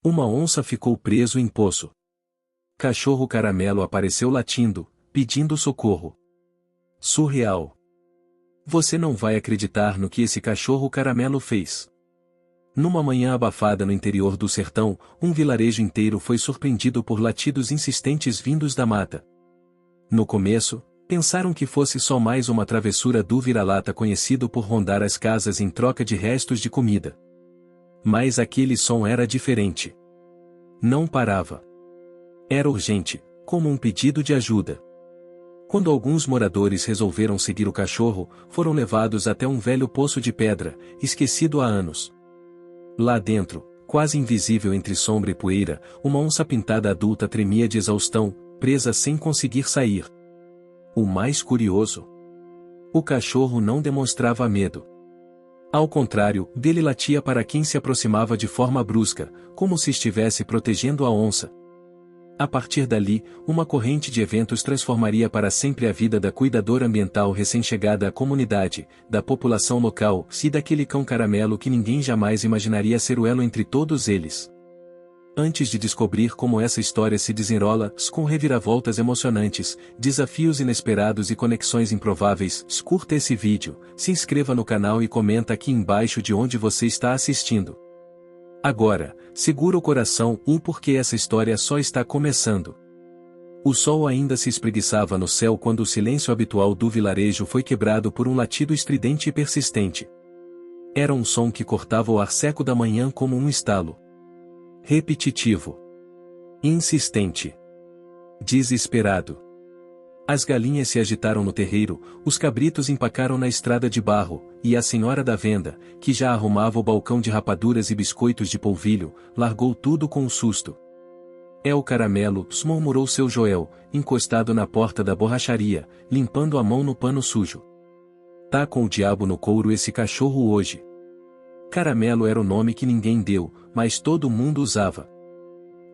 Uma onça ficou preso em poço. Cachorro caramelo apareceu latindo, pedindo socorro. Surreal. Você não vai acreditar no que esse cachorro caramelo fez. Numa manhã abafada no interior do sertão, um vilarejo inteiro foi surpreendido por latidos insistentes vindos da mata. No começo, pensaram que fosse só mais uma travessura do vira-lata conhecido por rondar as casas em troca de restos de comida. Mas aquele som era diferente. Não parava. Era urgente, como um pedido de ajuda. Quando alguns moradores resolveram seguir o cachorro, foram levados até um velho poço de pedra, esquecido há anos. Lá dentro, quase invisível entre sombra e poeira, uma onça pintada adulta tremia de exaustão, presa sem conseguir sair. O mais curioso: o cachorro não demonstrava medo. Ao contrário, dele latia para quem se aproximava de forma brusca, como se estivesse protegendo a onça. A partir dali, uma corrente de eventos transformaria para sempre a vida da cuidadora ambiental recém-chegada à comunidade, da população local e daquele cão caramelo que ninguém jamais imaginaria ser o elo entre todos eles. Antes de descobrir como essa história se desenrola, com reviravoltas emocionantes, desafios inesperados e conexões improváveis, curta esse vídeo, se inscreva no canal e comenta aqui embaixo de onde você está assistindo. Agora, segura o coração, porque essa história só está começando. O sol ainda se espreguiçava no céu quando o silêncio habitual do vilarejo foi quebrado por um latido estridente e persistente. Era um som que cortava o ar seco da manhã como um estalo. Repetitivo. Insistente. Desesperado. As galinhas se agitaram no terreiro, os cabritos empacaram na estrada de barro, e a senhora da venda, que já arrumava o balcão de rapaduras e biscoitos de polvilho, largou tudo com um susto. É o caramelo, murmurou seu Joel, encostado na porta da borracharia, limpando a mão no pano sujo. Tá com o diabo no couro esse cachorro hoje. Caramelo era o nome que ninguém deu, mas todo mundo usava.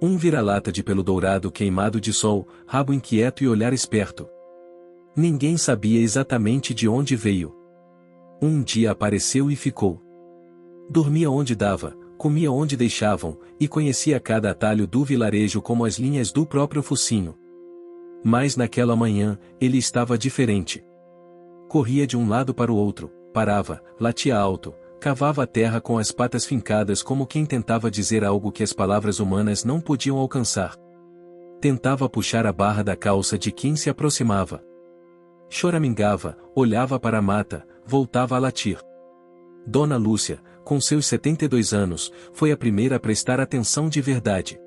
Um vira-lata de pelo dourado queimado de sol, rabo inquieto e olhar esperto. Ninguém sabia exatamente de onde veio. Um dia apareceu e ficou. Dormia onde dava, comia onde deixavam, e conhecia cada atalho do vilarejo como as linhas do próprio focinho. Mas naquela manhã, ele estava diferente. Corria de um lado para o outro, parava, latia alto, cavava a terra com as patas fincadas como quem tentava dizer algo que as palavras humanas não podiam alcançar. Tentava puxar a barra da calça de quem se aproximava. Choramingava, olhava para a mata, voltava a latir. Dona Lúcia, com seus 72 anos, foi a primeira a prestar atenção de verdade.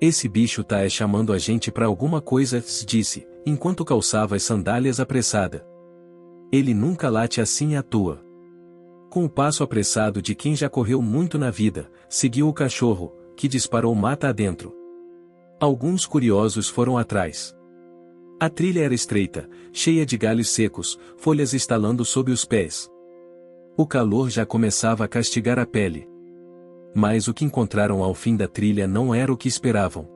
Esse bicho tá chamando a gente pra alguma coisa, disse, enquanto calçava as sandálias apressada. Ele nunca late assim à toa. Com o passo apressado de quem já correu muito na vida, seguiu o cachorro, que disparou mata adentro. Alguns curiosos foram atrás. A trilha era estreita, cheia de galhos secos, folhas estalando sob os pés. O calor já começava a castigar a pele. Mas o que encontraram ao fim da trilha não era o que esperavam.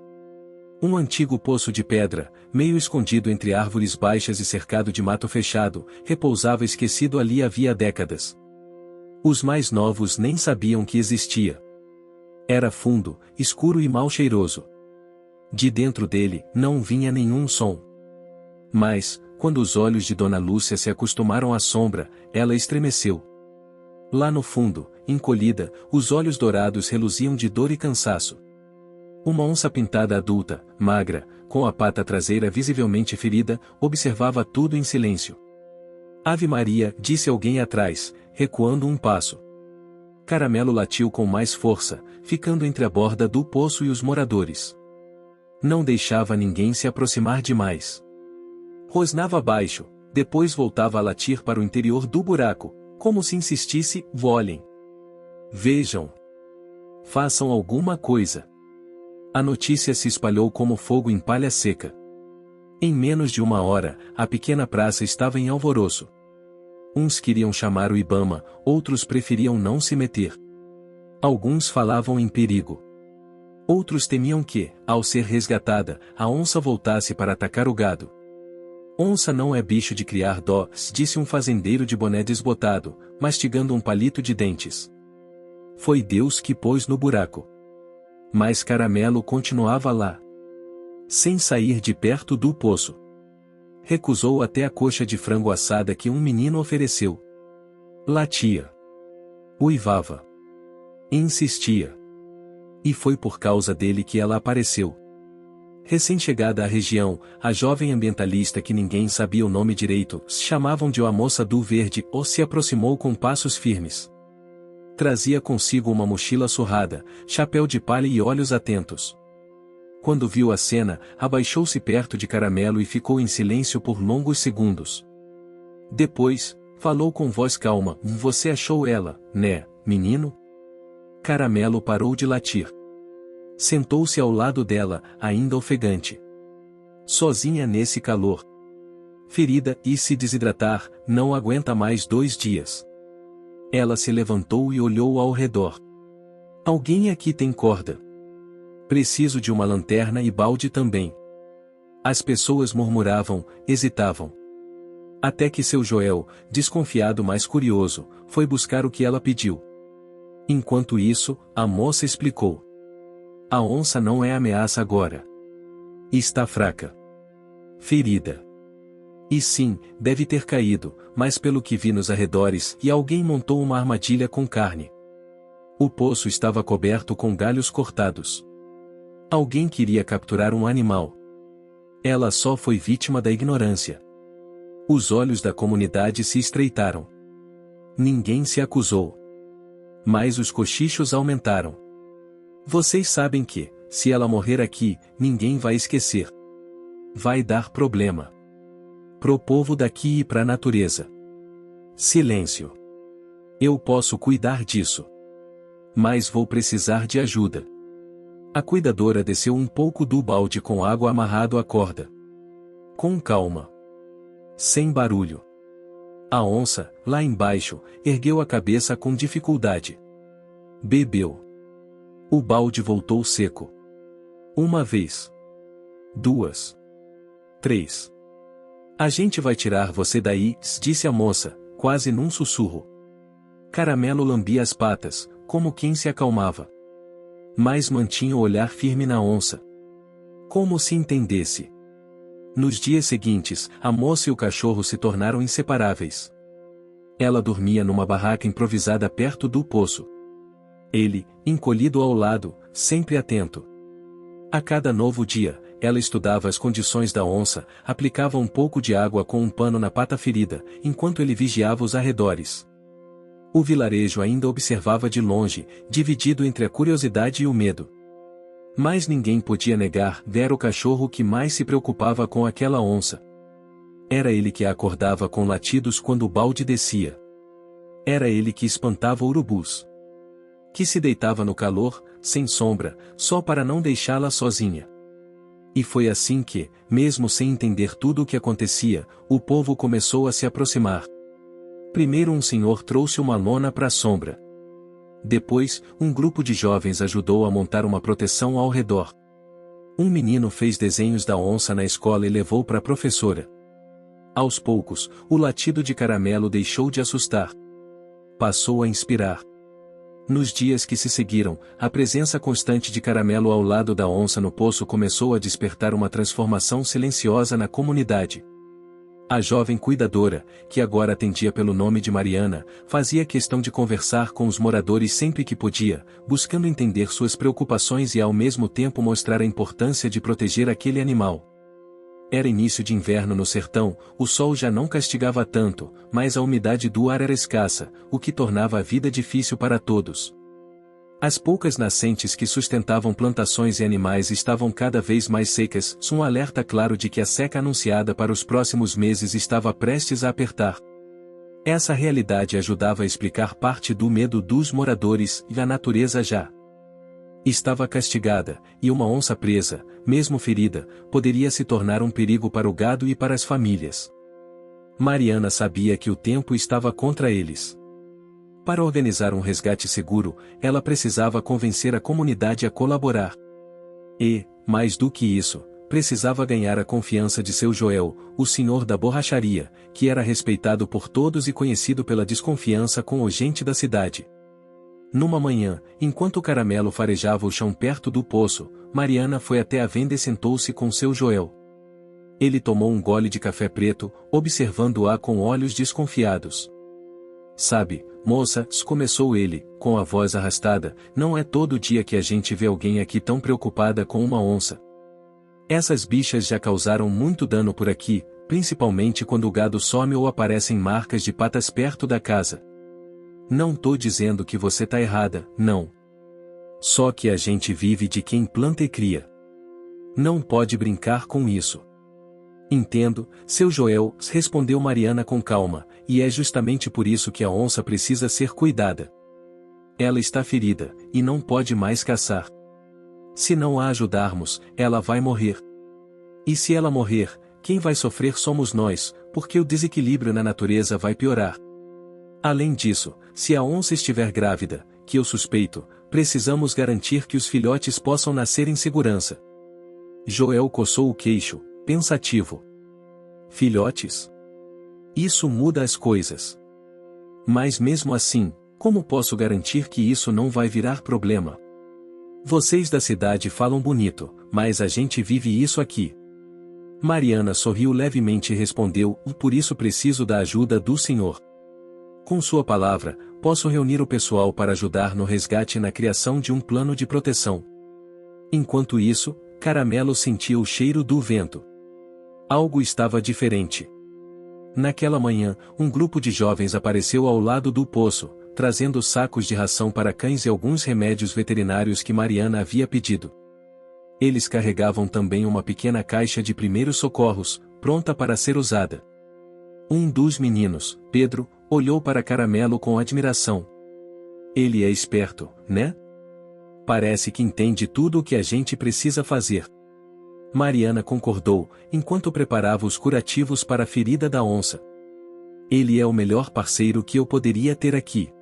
Um antigo poço de pedra, meio escondido entre árvores baixas e cercado de mato fechado, repousava esquecido ali havia décadas. Os mais novos nem sabiam que existia. Era fundo, escuro e mal cheiroso. De dentro dele, não vinha nenhum som. Mas, quando os olhos de Dona Lúcia se acostumaram à sombra, ela estremeceu. Lá no fundo, encolhida, os olhos dourados reluziam de dor e cansaço. Uma onça pintada adulta, magra, com a pata traseira visivelmente ferida, observava tudo em silêncio. Ave Maria, disse alguém atrás, recuando um passo. Caramelo latiu com mais força, ficando entre a borda do poço e os moradores. Não deixava ninguém se aproximar demais. Rosnava baixo, depois voltava a latir para o interior do buraco, como se insistisse, volem. Vejam. Façam alguma coisa. A notícia se espalhou como fogo em palha seca. Em menos de uma hora, a pequena praça estava em alvoroço. Uns queriam chamar o Ibama, outros preferiam não se meter. Alguns falavam em perigo. Outros temiam que, ao ser resgatada, a onça voltasse para atacar o gado. Onça não é bicho de criar dó, disse um fazendeiro de boné desbotado, mastigando um palito de dentes. Foi Deus que pôs no buraco. Mas Caramelo continuava lá, sem sair de perto do poço. Recusou até a coxa de frango assada que um menino ofereceu. Latia. Uivava. Insistia. E foi por causa dele que ela apareceu. Recém-chegada à região, a jovem ambientalista que ninguém sabia o nome direito, chamavam de a moça do verde, ou se aproximou com passos firmes. Trazia consigo uma mochila surrada, chapéu de palha e olhos atentos. Quando viu a cena, abaixou-se perto de Caramelo e ficou em silêncio por longos segundos. Depois, falou com voz calma: "Você achou ela, né, menino?" Caramelo parou de latir. Sentou-se ao lado dela, ainda ofegante. Sozinha nesse calor. Ferida e se desidratar, não aguenta mais 2 dias. Ela se levantou e olhou ao redor. Alguém aqui tem corda? Preciso de uma lanterna e balde também. As pessoas murmuravam, hesitavam. Até que seu Joel, desconfiado mas curioso, foi buscar o que ela pediu. Enquanto isso, a moça explicou. A onça não é ameaça agora. Está fraca. Ferida. E sim, deve ter caído, mas pelo que vi nos arredores, e alguém montou uma armadilha com carne. O poço estava coberto com galhos cortados. Alguém queria capturar um animal. Ela só foi vítima da ignorância. Os olhos da comunidade se estreitaram. Ninguém se acusou. Mas os cochichos aumentaram. Vocês sabem que, se ela morrer aqui, ninguém vai esquecer. Vai dar problema. Pro povo daqui e pra natureza. Silêncio. Eu posso cuidar disso. Mas vou precisar de ajuda. A cuidadora desceu um pouco do balde com água amarrado à corda. Com calma. Sem barulho. A onça, lá embaixo, ergueu a cabeça com dificuldade. Bebeu. O balde voltou seco. 1 vez. 2. 3. A gente vai tirar você daí, disse a moça, quase num sussurro. Caramelo lambia as patas, como quem se acalmava. Mas mantinha o olhar firme na onça. Como se entendesse. Nos dias seguintes, a moça e o cachorro se tornaram inseparáveis. Ela dormia numa barraca improvisada perto do poço. Ele, encolhido ao lado, sempre atento. A cada novo dia, ela estudava as condições da onça, aplicava um pouco de água com um pano na pata ferida, enquanto ele vigiava os arredores. O vilarejo ainda observava de longe, dividido entre a curiosidade e o medo. Mas ninguém podia negar, era o cachorro que mais se preocupava com aquela onça. Era ele que a acordava com latidos quando o balde descia. Era ele que espantava urubus. Que se deitava no calor, sem sombra, só para não deixá-la sozinha. E foi assim que, mesmo sem entender tudo o que acontecia, o povo começou a se aproximar. Primeiro um senhor trouxe uma lona para a sombra. Depois, um grupo de jovens ajudou a montar uma proteção ao redor. Um menino fez desenhos da onça na escola e levou para a professora. Aos poucos, o latido de Caramelo deixou de assustar. Passou a inspirar. Nos dias que se seguiram, a presença constante de Caramelo ao lado da onça no poço começou a despertar uma transformação silenciosa na comunidade. A jovem cuidadora, que agora atendia pelo nome de Mariana, fazia questão de conversar com os moradores sempre que podia, buscando entender suas preocupações e ao mesmo tempo mostrar a importância de proteger aquele animal. Era início de inverno no sertão, o sol já não castigava tanto, mas a umidade do ar era escassa, o que tornava a vida difícil para todos. As poucas nascentes que sustentavam plantações e animais estavam cada vez mais secas, um alerta claro de que a seca anunciada para os próximos meses estava prestes a apertar. Essa realidade ajudava a explicar parte do medo dos moradores, e a natureza já estava castigada, e uma onça presa, mesmo ferida, poderia se tornar um perigo para o gado e para as famílias. Mariana sabia que o tempo estava contra eles. Para organizar um resgate seguro, ela precisava convencer a comunidade a colaborar. E, mais do que isso, precisava ganhar a confiança de seu Joel, o senhor da borracharia, que era respeitado por todos e conhecido pela desconfiança com o gente da cidade. Numa manhã, enquanto Caramelo farejava o chão perto do poço, Mariana foi até a venda e sentou-se com seu Joel. Ele tomou um gole de café preto, observando-a com olhos desconfiados. Sabe, moça, começou ele, com a voz arrastada, não é todo dia que a gente vê alguém aqui tão preocupada com uma onça. Essas bichas já causaram muito dano por aqui, principalmente quando o gado some ou aparecem marcas de patas perto da casa. Não tô dizendo que você tá errada, não. Só que a gente vive de quem planta e cria. Não pode brincar com isso. Entendo, seu Joel, respondeu Mariana com calma, e é justamente por isso que a onça precisa ser cuidada. Ela está ferida, e não pode mais caçar. Se não a ajudarmos, ela vai morrer. E se ela morrer, quem vai sofrer somos nós, porque o desequilíbrio na natureza vai piorar. Além disso, se a onça estiver grávida, que eu suspeito, precisamos garantir que os filhotes possam nascer em segurança. Joel coçou o queixo, pensativo. Filhotes? Isso muda as coisas. Mas mesmo assim, como posso garantir que isso não vai virar problema? Vocês da cidade falam bonito, mas a gente vive isso aqui. Mariana sorriu levemente e respondeu, por isso preciso da ajuda do senhor. Com sua palavra, posso reunir o pessoal para ajudar no resgate e na criação de um plano de proteção. Enquanto isso, Caramelo sentia o cheiro do vento. Algo estava diferente. Naquela manhã, um grupo de jovens apareceu ao lado do poço, trazendo sacos de ração para cães e alguns remédios veterinários que Mariana havia pedido. Eles carregavam também uma pequena caixa de primeiros socorros, pronta para ser usada. Um dos meninos, Pedro, olhou para Caramelo com admiração. Ele é esperto, né? Parece que entende tudo o que a gente precisa fazer. Mariana concordou, enquanto preparava os curativos para a ferida da onça. Ele é o melhor parceiro que eu poderia ter aqui.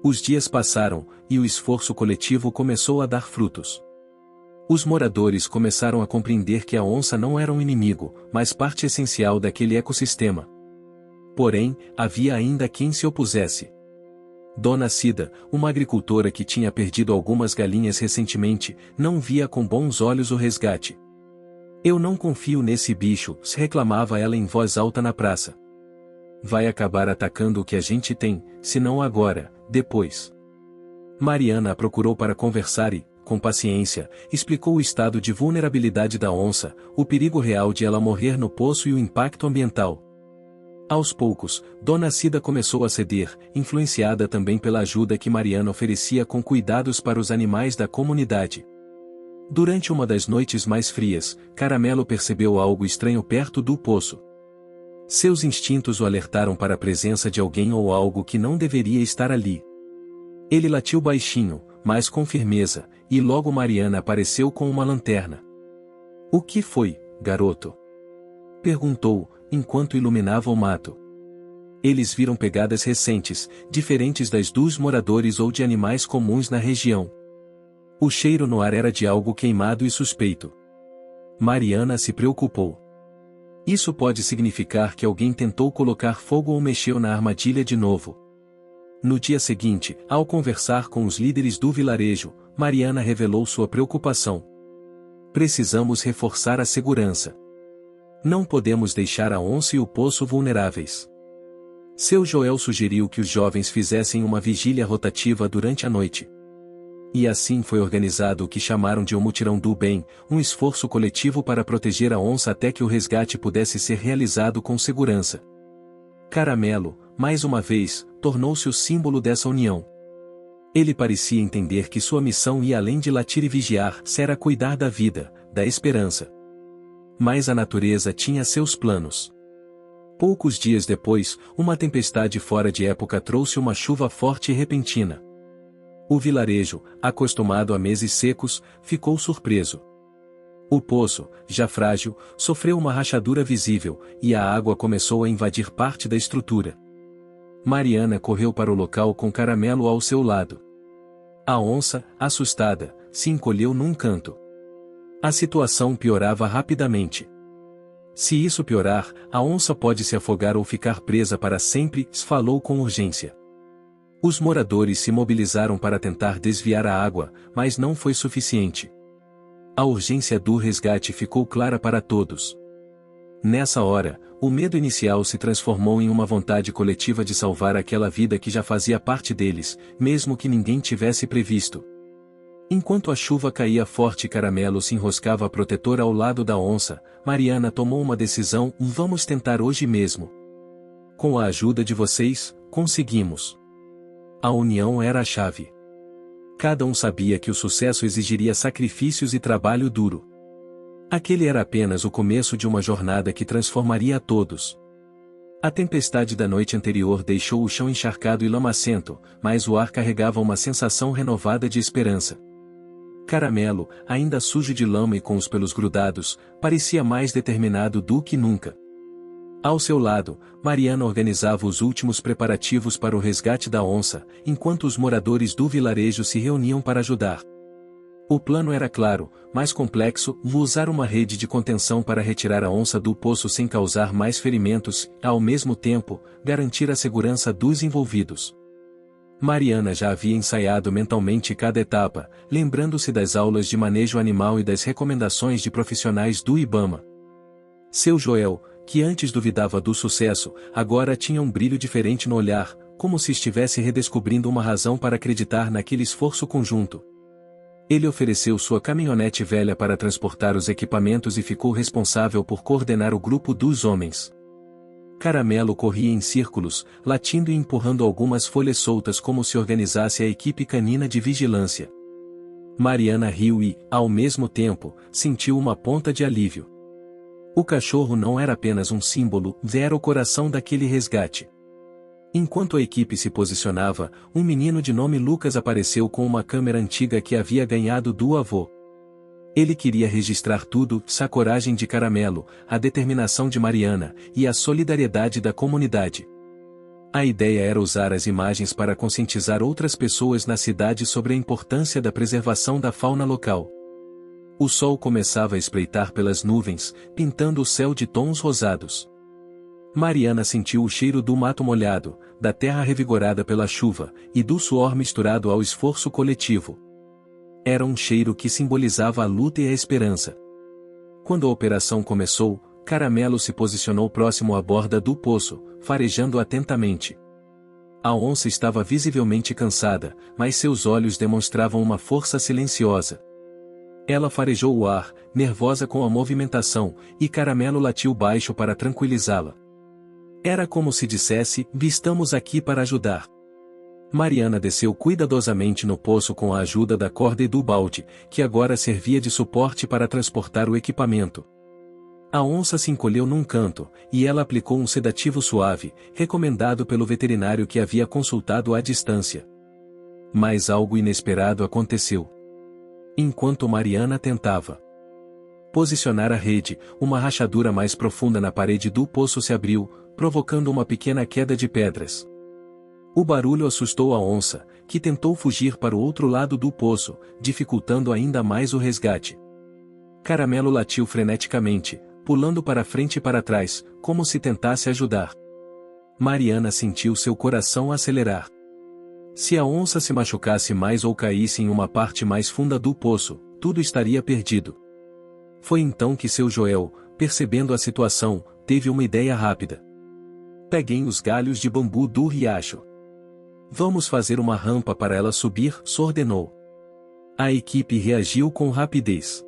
Os dias passaram, e o esforço coletivo começou a dar frutos. Os moradores começaram a compreender que a onça não era um inimigo, mas parte essencial daquele ecossistema. Porém, havia ainda quem se opusesse. Dona Cida, uma agricultora que tinha perdido algumas galinhas recentemente, não via com bons olhos o resgate. Eu não confio nesse bicho, reclamava ela em voz alta na praça. Vai acabar atacando o que a gente tem, se não agora, depois. Mariana a procurou para conversar e, com paciência, explicou o estado de vulnerabilidade da onça, o perigo real de ela morrer no poço e o impacto ambiental. Aos poucos, Dona Cida começou a ceder, influenciada também pela ajuda que Mariana oferecia com cuidados para os animais da comunidade. Durante uma das noites mais frias, Caramelo percebeu algo estranho perto do poço. Seus instintos o alertaram para a presença de alguém ou algo que não deveria estar ali. Ele latiu baixinho, mas com firmeza, e logo Mariana apareceu com uma lanterna. O que foi, garoto? Perguntou, enquanto iluminava o mato. Eles viram pegadas recentes, diferentes das dos moradores ou de animais comuns na região. O cheiro no ar era de algo queimado e suspeito. Mariana se preocupou. Isso pode significar que alguém tentou colocar fogo ou mexeu na armadilha de novo. No dia seguinte, ao conversar com os líderes do vilarejo, Mariana revelou sua preocupação. Precisamos reforçar a segurança. Não podemos deixar a onça e o poço vulneráveis. Seu Joel sugeriu que os jovens fizessem uma vigília rotativa durante a noite. E assim foi organizado o que chamaram de o Mutirão do Bem, um esforço coletivo para proteger a onça até que o resgate pudesse ser realizado com segurança. Caramelo, mais uma vez, tornou-se o símbolo dessa união. Ele parecia entender que sua missão ia além de latir e vigiar, era cuidar da vida, da esperança. Mas a natureza tinha seus planos. Poucos dias depois, uma tempestade fora de época trouxe uma chuva forte e repentina. O vilarejo, acostumado a meses secos, ficou surpreso. O poço, já frágil, sofreu uma rachadura visível, e a água começou a invadir parte da estrutura. Mariana correu para o local com Caramelo ao seu lado. A onça, assustada, se encolheu num canto. A situação piorava rapidamente. Se isso piorar, a onça pode se afogar ou ficar presa para sempre, falou com urgência. Os moradores se mobilizaram para tentar desviar a água, mas não foi suficiente. A urgência do resgate ficou clara para todos. Nessa hora, o medo inicial se transformou em uma vontade coletiva de salvar aquela vida que já fazia parte deles, mesmo que ninguém tivesse previsto. Enquanto a chuva caía forte e Caramelo se enroscava protetora ao lado da onça, Mariana tomou uma decisão: vamos tentar hoje mesmo. Com a ajuda de vocês, conseguimos. A união era a chave. Cada um sabia que o sucesso exigiria sacrifícios e trabalho duro. Aquele era apenas o começo de uma jornada que transformaria a todos. A tempestade da noite anterior deixou o chão encharcado e lamacento, mas o ar carregava uma sensação renovada de esperança. Caramelo, ainda sujo de lama e com os pelos grudados, parecia mais determinado do que nunca. Ao seu lado, Mariana organizava os últimos preparativos para o resgate da onça, enquanto os moradores do vilarejo se reuniam para ajudar. O plano era claro, mais complexo: usar uma rede de contenção para retirar a onça do poço sem causar mais ferimentos, e, ao mesmo tempo, garantir a segurança dos envolvidos. Mariana já havia ensaiado mentalmente cada etapa, lembrando-se das aulas de manejo animal e das recomendações de profissionais do Ibama. Seu Joel, que antes duvidava do sucesso, agora tinha um brilho diferente no olhar, como se estivesse redescobrindo uma razão para acreditar naquele esforço conjunto. Ele ofereceu sua caminhonete velha para transportar os equipamentos e ficou responsável por coordenar o grupo dos homens. Caramelo corria em círculos, latindo e empurrando algumas folhas soltas como se organizasse a equipe canina de vigilância. Mariana riu e, ao mesmo tempo, sentiu uma ponta de alívio. O cachorro não era apenas um símbolo, era o coração daquele resgate. Enquanto a equipe se posicionava, um menino de nome Lucas apareceu com uma câmera antiga que havia ganhado do avô. Ele queria registrar tudo: a coragem de Caramelo, a determinação de Mariana, e a solidariedade da comunidade. A ideia era usar as imagens para conscientizar outras pessoas na cidade sobre a importância da preservação da fauna local. O sol começava a espreitar pelas nuvens, pintando o céu de tons rosados. Mariana sentiu o cheiro do mato molhado, da terra revigorada pela chuva, e do suor misturado ao esforço coletivo. Era um cheiro que simbolizava a luta e a esperança. Quando a operação começou, Caramelo se posicionou próximo à borda do poço, farejando atentamente. A onça estava visivelmente cansada, mas seus olhos demonstravam uma força silenciosa. Ela farejou o ar, nervosa com a movimentação, e Caramelo latiu baixo para tranquilizá-la. Era como se dissesse: estamos aqui para ajudar. Mariana desceu cuidadosamente no poço com a ajuda da corda e do balde, que agora servia de suporte para transportar o equipamento. A onça se encolheu num canto, e ela aplicou um sedativo suave, recomendado pelo veterinário que havia consultado à distância. Mas algo inesperado aconteceu. Enquanto Mariana tentava posicionar a rede, uma rachadura mais profunda na parede do poço se abriu, provocando uma pequena queda de pedras. O barulho assustou a onça, que tentou fugir para o outro lado do poço, dificultando ainda mais o resgate. Caramelo latiu freneticamente, pulando para frente e para trás, como se tentasse ajudar. Mariana sentiu seu coração acelerar. Se a onça se machucasse mais ou caísse em uma parte mais funda do poço, tudo estaria perdido. Foi então que seu Joel, percebendo a situação, teve uma ideia rápida. Peguem os galhos de bambu do riacho. Vamos fazer uma rampa para ela subir, ordenou. A equipe reagiu com rapidez.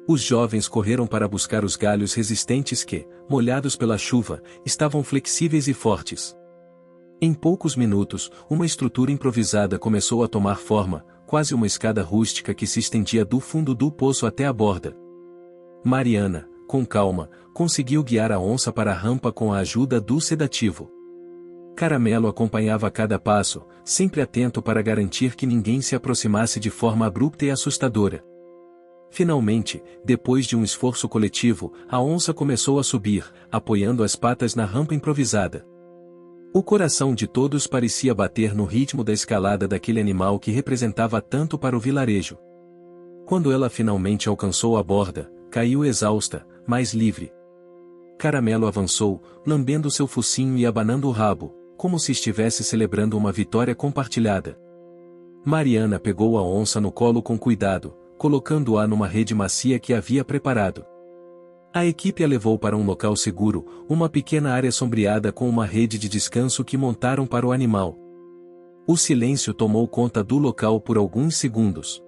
Os jovens correram para buscar os galhos resistentes que, molhados pela chuva, estavam flexíveis e fortes. Em poucos minutos, uma estrutura improvisada começou a tomar forma, quase uma escada rústica que se estendia do fundo do poço até a borda. Mariana, com calma, conseguiu guiar a onça para a rampa com a ajuda do sedativo. Caramelo acompanhava cada passo, sempre atento para garantir que ninguém se aproximasse de forma abrupta e assustadora. Finalmente, depois de um esforço coletivo, a onça começou a subir, apoiando as patas na rampa improvisada. O coração de todos parecia bater no ritmo da escalada daquele animal que representava tanto para o vilarejo. Quando ela finalmente alcançou a borda, caiu exausta, mas livre. Caramelo avançou, lambendo seu focinho e abanando o rabo, como se estivesse celebrando uma vitória compartilhada. Mariana pegou a onça no colo com cuidado, colocando-a numa rede macia que havia preparado. A equipe a levou para um local seguro, uma pequena área sombreada com uma rede de descanso que montaram para o animal. O silêncio tomou conta do local por alguns segundos.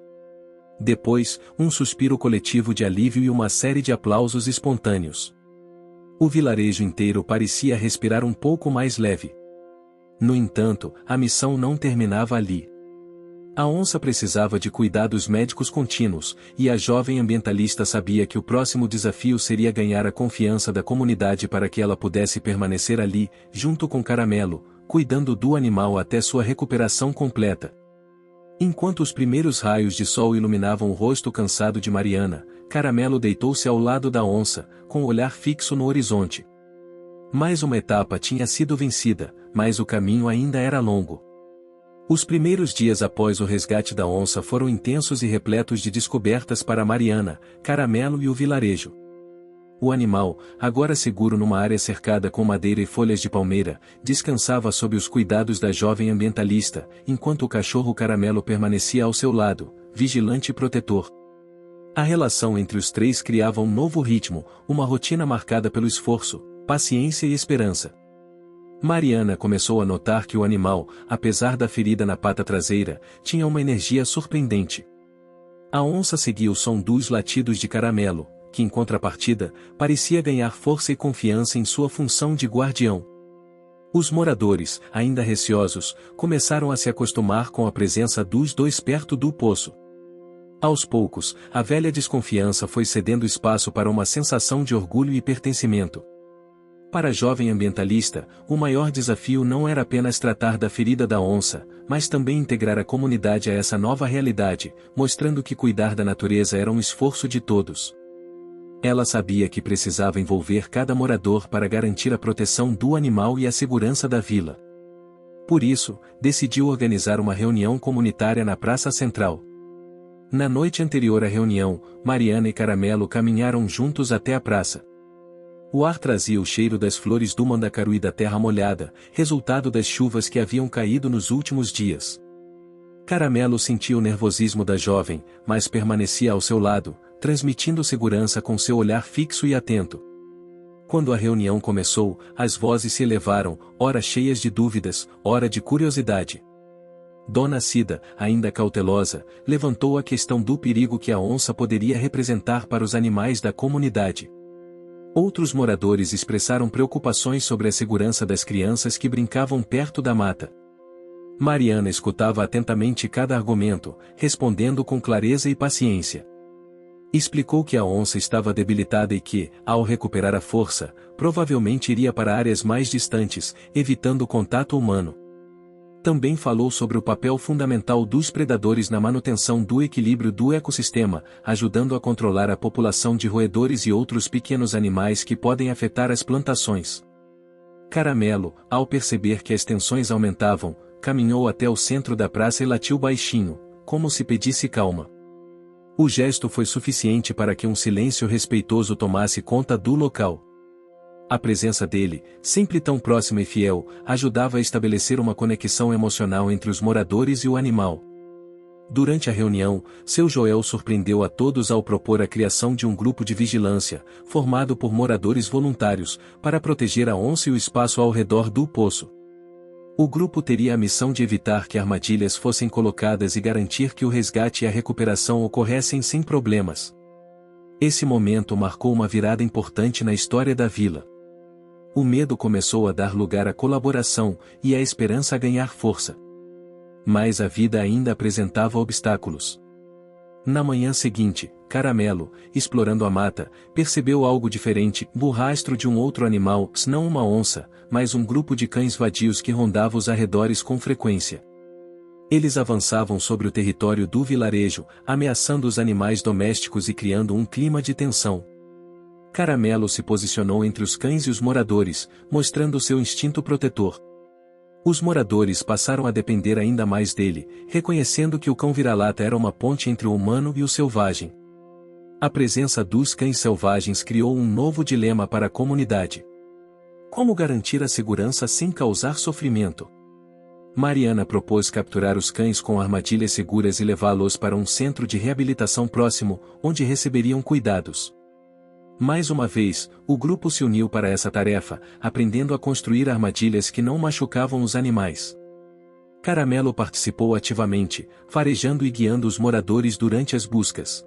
Depois, um suspiro coletivo de alívio e uma série de aplausos espontâneos. O vilarejo inteiro parecia respirar um pouco mais leve. No entanto, a missão não terminava ali. A onça precisava de cuidados médicos contínuos, e a jovem ambientalista sabia que o próximo desafio seria ganhar a confiança da comunidade para que ela pudesse permanecer ali, junto com Caramelo, cuidando do animal até sua recuperação completa. Enquanto os primeiros raios de sol iluminavam o rosto cansado de Mariana, Caramelo deitou-se ao lado da onça, com o olhar fixo no horizonte. Mais uma etapa tinha sido vencida, mas o caminho ainda era longo. Os primeiros dias após o resgate da onça foram intensos e repletos de descobertas para Mariana, Caramelo e o vilarejo. O animal, agora seguro numa área cercada com madeira e folhas de palmeira, descansava sob os cuidados da jovem ambientalista, enquanto o cachorro Caramelo permanecia ao seu lado, vigilante e protetor. A relação entre os três criava um novo ritmo, uma rotina marcada pelo esforço, paciência e esperança. Mariana começou a notar que o animal, apesar da ferida na pata traseira, tinha uma energia surpreendente. A onça seguia o som dos latidos de Caramelo, que em contrapartida, parecia ganhar força e confiança em sua função de guardião. Os moradores, ainda receosos, começaram a se acostumar com a presença dos dois perto do poço. Aos poucos, a velha desconfiança foi cedendo espaço para uma sensação de orgulho e pertencimento. Para a jovem ambientalista, o maior desafio não era apenas tratar da ferida da onça, mas também integrar a comunidade a essa nova realidade, mostrando que cuidar da natureza era um esforço de todos. Ela sabia que precisava envolver cada morador para garantir a proteção do animal e a segurança da vila. Por isso, decidiu organizar uma reunião comunitária na Praça Central. Na noite anterior à reunião, Mariana e Caramelo caminharam juntos até a praça. O ar trazia o cheiro das flores do mandacaru e da terra molhada, resultado das chuvas que haviam caído nos últimos dias. Caramelo sentia o nervosismo da jovem, mas permanecia ao seu lado, transmitindo segurança com seu olhar fixo e atento. Quando a reunião começou, as vozes se elevaram, ora cheias de dúvidas, ora de curiosidade. Dona Cida, ainda cautelosa, levantou a questão do perigo que a onça poderia representar para os animais da comunidade. Outros moradores expressaram preocupações sobre a segurança das crianças que brincavam perto da mata. Mariana escutava atentamente cada argumento, respondendo com clareza e paciência. Explicou que a onça estava debilitada e que, ao recuperar a força, provavelmente iria para áreas mais distantes, evitando o contato humano. Também falou sobre o papel fundamental dos predadores na manutenção do equilíbrio do ecossistema, ajudando a controlar a população de roedores e outros pequenos animais que podem afetar as plantações. Caramelo, ao perceber que as tensões aumentavam, caminhou até o centro da praça e latiu baixinho, como se pedisse calma. O gesto foi suficiente para que um silêncio respeitoso tomasse conta do local. A presença dele, sempre tão próxima e fiel, ajudava a estabelecer uma conexão emocional entre os moradores e o animal. Durante a reunião, seu Joel surpreendeu a todos ao propor a criação de um grupo de vigilância, formado por moradores voluntários, para proteger a onça e o espaço ao redor do poço. O grupo teria a missão de evitar que armadilhas fossem colocadas e garantir que o resgate e a recuperação ocorressem sem problemas. Esse momento marcou uma virada importante na história da vila. O medo começou a dar lugar à colaboração, e a esperança a ganhar força. Mas a vida ainda apresentava obstáculos. Na manhã seguinte, Caramelo, explorando a mata, percebeu algo diferente, o rastro de um outro animal, não uma onça, mas um grupo de cães vadios que rondava os arredores com frequência. Eles avançavam sobre o território do vilarejo, ameaçando os animais domésticos e criando um clima de tensão. Caramelo se posicionou entre os cães e os moradores, mostrando seu instinto protetor. Os moradores passaram a depender ainda mais dele, reconhecendo que o cão vira-lata era uma ponte entre o humano e o selvagem. A presença dos cães selvagens criou um novo dilema para a comunidade. Como garantir a segurança sem causar sofrimento? Mariana propôs capturar os cães com armadilhas seguras e levá-los para um centro de reabilitação próximo, onde receberiam cuidados. Mais uma vez, o grupo se uniu para essa tarefa, aprendendo a construir armadilhas que não machucavam os animais. Caramelo participou ativamente, farejando e guiando os moradores durante as buscas.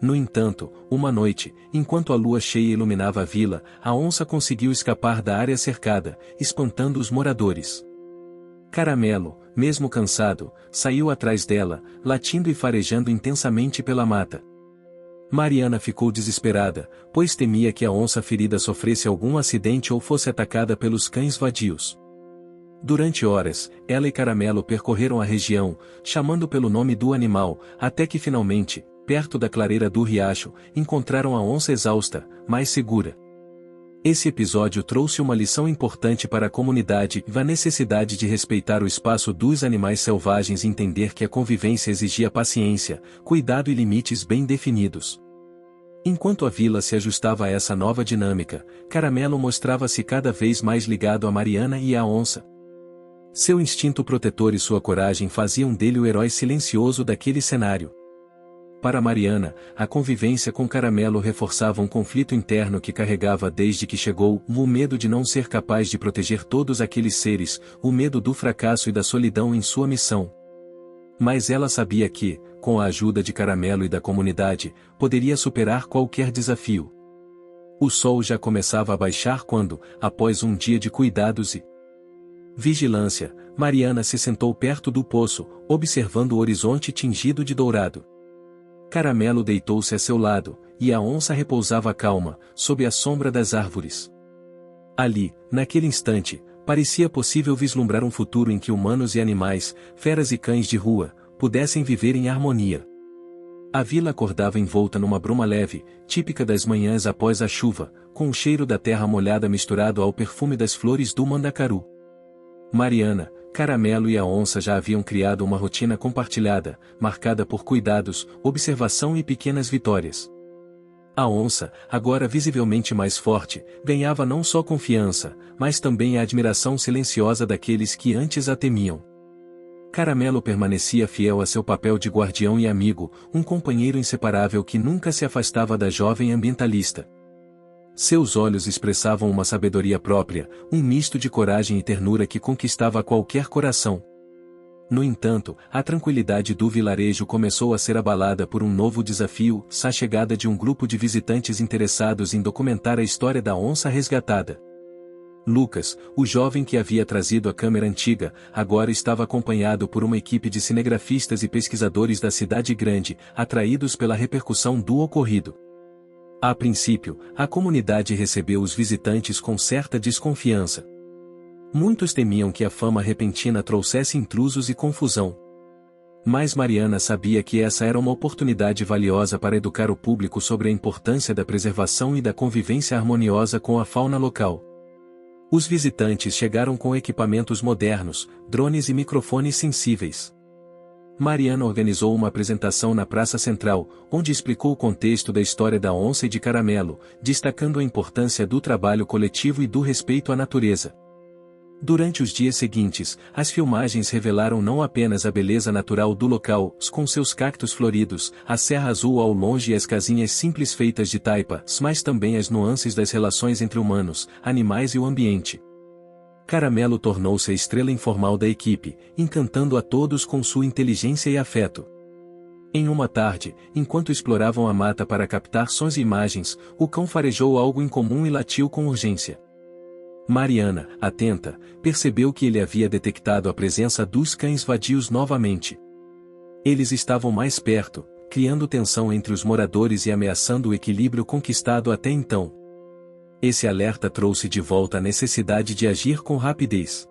No entanto, uma noite, enquanto a lua cheia iluminava a vila, a onça conseguiu escapar da área cercada, espantando os moradores. Caramelo, mesmo cansado, saiu atrás dela, latindo e farejando intensamente pela mata. Mariana ficou desesperada, pois temia que a onça ferida sofresse algum acidente ou fosse atacada pelos cães vadios. Durante horas, ela e Caramelo percorreram a região, chamando pelo nome do animal, até que finalmente, perto da clareira do riacho, encontraram a onça exausta, mas segura. Esse episódio trouxe uma lição importante para a comunidade e a necessidade de respeitar o espaço dos animais selvagens e entender que a convivência exigia paciência, cuidado e limites bem definidos. Enquanto a vila se ajustava a essa nova dinâmica, Caramelo mostrava-se cada vez mais ligado a Mariana e à onça. Seu instinto protetor e sua coragem faziam dele o herói silencioso daquele cenário. Para Mariana, a convivência com Caramelo reforçava um conflito interno que carregava desde que chegou, o medo de não ser capaz de proteger todos aqueles seres, o medo do fracasso e da solidão em sua missão. Mas ela sabia que, com a ajuda de Caramelo e da comunidade, poderia superar qualquer desafio. O sol já começava a baixar quando, após um dia de cuidados e vigilância, Mariana se sentou perto do poço, observando o horizonte tingido de dourado. Caramelo deitou-se a seu lado, e a onça repousava calma, sob a sombra das árvores. Ali, naquele instante, parecia possível vislumbrar um futuro em que humanos e animais, feras e cães de rua, pudessem viver em harmonia. A vila acordava envolta numa bruma leve, típica das manhãs após a chuva, com o cheiro da terra molhada misturado ao perfume das flores do mandacaru. Mariana, Caramelo e a onça já haviam criado uma rotina compartilhada, marcada por cuidados, observação e pequenas vitórias. A onça, agora visivelmente mais forte, ganhava não só confiança, mas também a admiração silenciosa daqueles que antes a temiam. Caramelo permanecia fiel a seu papel de guardião e amigo, um companheiro inseparável que nunca se afastava da jovem ambientalista. Seus olhos expressavam uma sabedoria própria, um misto de coragem e ternura que conquistava qualquer coração. No entanto, a tranquilidade do vilarejo começou a ser abalada por um novo desafio, a chegada de um grupo de visitantes interessados em documentar a história da onça resgatada. Lucas, o jovem que havia trazido a câmera antiga, agora estava acompanhado por uma equipe de cinegrafistas e pesquisadores da cidade grande, atraídos pela repercussão do ocorrido. A princípio, a comunidade recebeu os visitantes com certa desconfiança. Muitos temiam que a fama repentina trouxesse intrusos e confusão. Mas Mariana sabia que essa era uma oportunidade valiosa para educar o público sobre a importância da preservação e da convivência harmoniosa com a fauna local. Os visitantes chegaram com equipamentos modernos, drones e microfones sensíveis. Mariana organizou uma apresentação na Praça Central, onde explicou o contexto da história da onça e de Caramelo, destacando a importância do trabalho coletivo e do respeito à natureza. Durante os dias seguintes, as filmagens revelaram não apenas a beleza natural do local, com seus cactos floridos, a Serra Azul ao longe e as casinhas simples feitas de taipa, mas também as nuances das relações entre humanos, animais e o ambiente. Caramelo tornou-se a estrela informal da equipe, encantando a todos com sua inteligência e afeto. Em uma tarde, enquanto exploravam a mata para captar sons e imagens, o cão farejou algo incomum e latiu com urgência. Mariana, atenta, percebeu que ele havia detectado a presença dos cães vadios novamente. Eles estavam mais perto, criando tensão entre os moradores e ameaçando o equilíbrio conquistado até então. Esse alerta trouxe de volta a necessidade de agir com rapidez.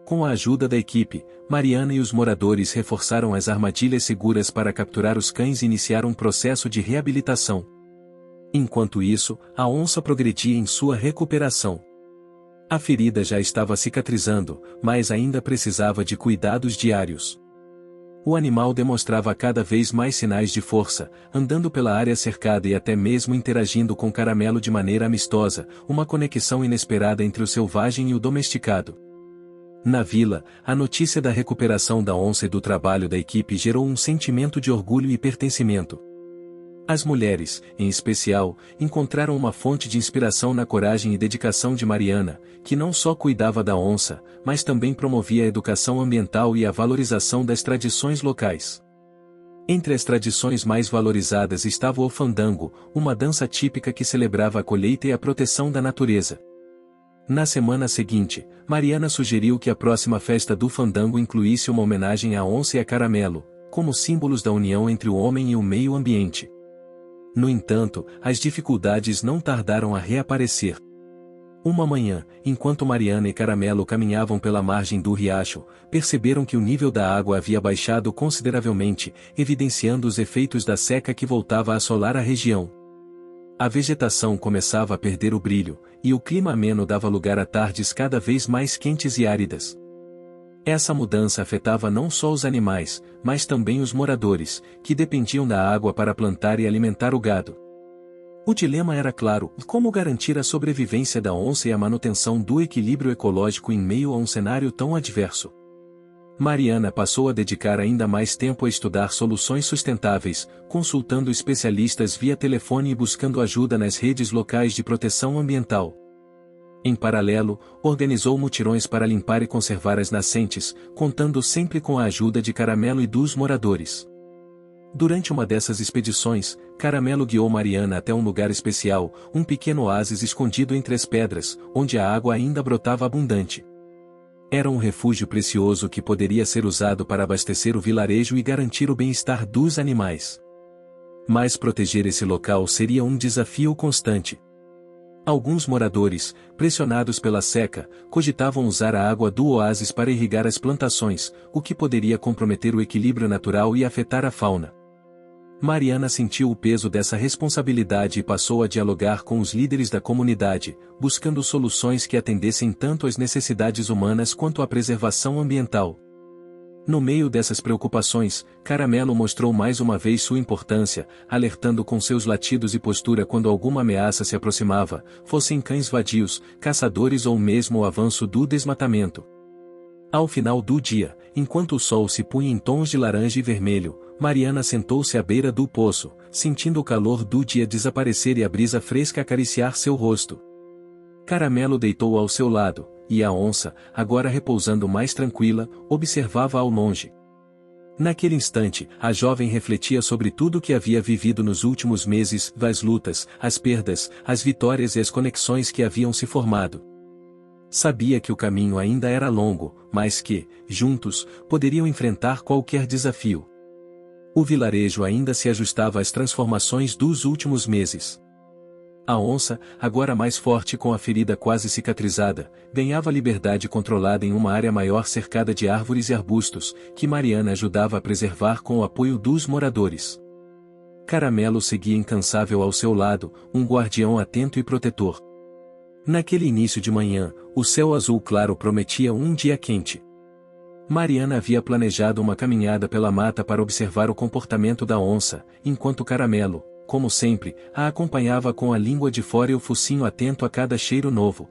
Com a ajuda da equipe, Mariana e os moradores reforçaram as armadilhas seguras para capturar os cães e iniciar um processo de reabilitação. Enquanto isso, a onça progredia em sua recuperação. A ferida já estava cicatrizando, mas ainda precisava de cuidados diários. O animal demonstrava cada vez mais sinais de força, andando pela área cercada e até mesmo interagindo com Caramelo de maneira amistosa, uma conexão inesperada entre o selvagem e o domesticado. Na vila, a notícia da recuperação da onça e do trabalho da equipe gerou um sentimento de orgulho e pertencimento. As mulheres, em especial, encontraram uma fonte de inspiração na coragem e dedicação de Mariana, que não só cuidava da onça, mas também promovia a educação ambiental e a valorização das tradições locais. Entre as tradições mais valorizadas estava o fandango, uma dança típica que celebrava a colheita e a proteção da natureza. Na semana seguinte, Mariana sugeriu que a próxima festa do fandango incluísse uma homenagem à onça e a Caramelo, como símbolos da união entre o homem e o meio ambiente. No entanto, as dificuldades não tardaram a reaparecer. Uma manhã, enquanto Mariana e Caramelo caminhavam pela margem do riacho, perceberam que o nível da água havia baixado consideravelmente, evidenciando os efeitos da seca que voltava a assolar a região. A vegetação começava a perder o brilho, e o clima ameno dava lugar a tardes cada vez mais quentes e áridas. Essa mudança afetava não só os animais, mas também os moradores, que dependiam da água para plantar e alimentar o gado. O dilema era claro: como garantir a sobrevivência da onça e a manutenção do equilíbrio ecológico em meio a um cenário tão adverso. Mariana passou a dedicar ainda mais tempo a estudar soluções sustentáveis, consultando especialistas via telefone e buscando ajuda nas redes locais de proteção ambiental. Em paralelo, organizou mutirões para limpar e conservar as nascentes, contando sempre com a ajuda de Caramelo e dos moradores. Durante uma dessas expedições, Caramelo guiou Mariana até um lugar especial, um pequeno oásis escondido entre as pedras, onde a água ainda brotava abundante. Era um refúgio precioso que poderia ser usado para abastecer o vilarejo e garantir o bem-estar dos animais. Mas proteger esse local seria um desafio constante. Alguns moradores, pressionados pela seca, cogitavam usar a água do oásis para irrigar as plantações, o que poderia comprometer o equilíbrio natural e afetar a fauna. Mariana sentiu o peso dessa responsabilidade e passou a dialogar com os líderes da comunidade, buscando soluções que atendessem tanto às necessidades humanas quanto à preservação ambiental. No meio dessas preocupações, Caramelo mostrou mais uma vez sua importância, alertando com seus latidos e postura quando alguma ameaça se aproximava, fossem cães vadios, caçadores ou mesmo o avanço do desmatamento. Ao final do dia, enquanto o sol se punha em tons de laranja e vermelho, Mariana sentou-se à beira do poço, sentindo o calor do dia desaparecer e a brisa fresca acariciar seu rosto. Caramelo deitou ao seu lado, e a onça, agora repousando mais tranquila, observava ao longe. Naquele instante, a jovem refletia sobre tudo o que havia vivido nos últimos meses, as lutas, as perdas, as vitórias e as conexões que haviam se formado. Sabia que o caminho ainda era longo, mas que, juntos, poderiam enfrentar qualquer desafio. O vilarejo ainda se ajustava às transformações dos últimos meses. A onça, agora mais forte com a ferida quase cicatrizada, ganhava liberdade controlada em uma área maior cercada de árvores e arbustos, que Mariana ajudava a preservar com o apoio dos moradores. Caramelo seguia incansável ao seu lado, um guardião atento e protetor. Naquele início de manhã, o céu azul claro prometia um dia quente. Mariana havia planejado uma caminhada pela mata para observar o comportamento da onça, enquanto Caramelo, como sempre, a acompanhava com a língua de fora e o focinho atento a cada cheiro novo.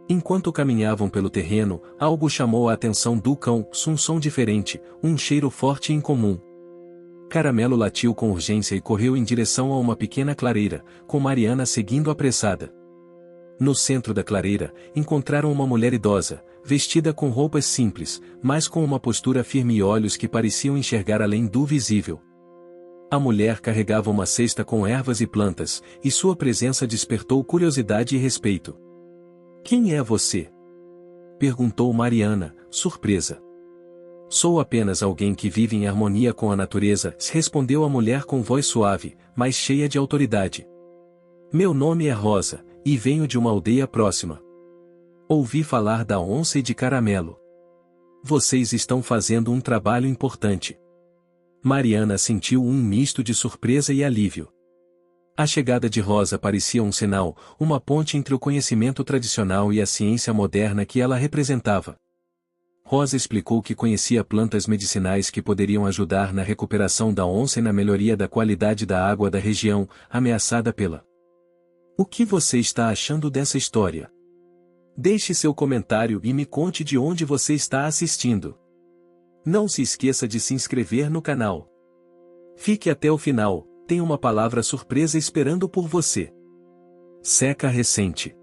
Enquanto caminhavam pelo terreno, algo chamou a atenção do cão, um som diferente, um cheiro forte e incomum. Caramelo latiu com urgência e correu em direção a uma pequena clareira, com Mariana seguindo apressada. No centro da clareira, encontraram uma mulher idosa, vestida com roupas simples, mas com uma postura firme e olhos que pareciam enxergar além do visível. A mulher carregava uma cesta com ervas e plantas, e sua presença despertou curiosidade e respeito. "Quem é você?" perguntou Mariana, surpresa. "Sou apenas alguém que vive em harmonia com a natureza", respondeu a mulher com voz suave, mas cheia de autoridade. "Meu nome é Rosa, e venho de uma aldeia próxima. Ouvi falar da onça e de Caramelo. Vocês estão fazendo um trabalho importante." Mariana sentiu um misto de surpresa e alívio. A chegada de Rosa parecia um sinal, uma ponte entre o conhecimento tradicional e a ciência moderna que ela representava. Rosa explicou que conhecia plantas medicinais que poderiam ajudar na recuperação da onça e na melhoria da qualidade da água da região, ameaçada pela. O que você está achando dessa história? Deixe seu comentário e me conte de onde você está assistindo. Não se esqueça de se inscrever no canal. Fique até o final, tem uma palavra surpresa esperando por você. Seca recente.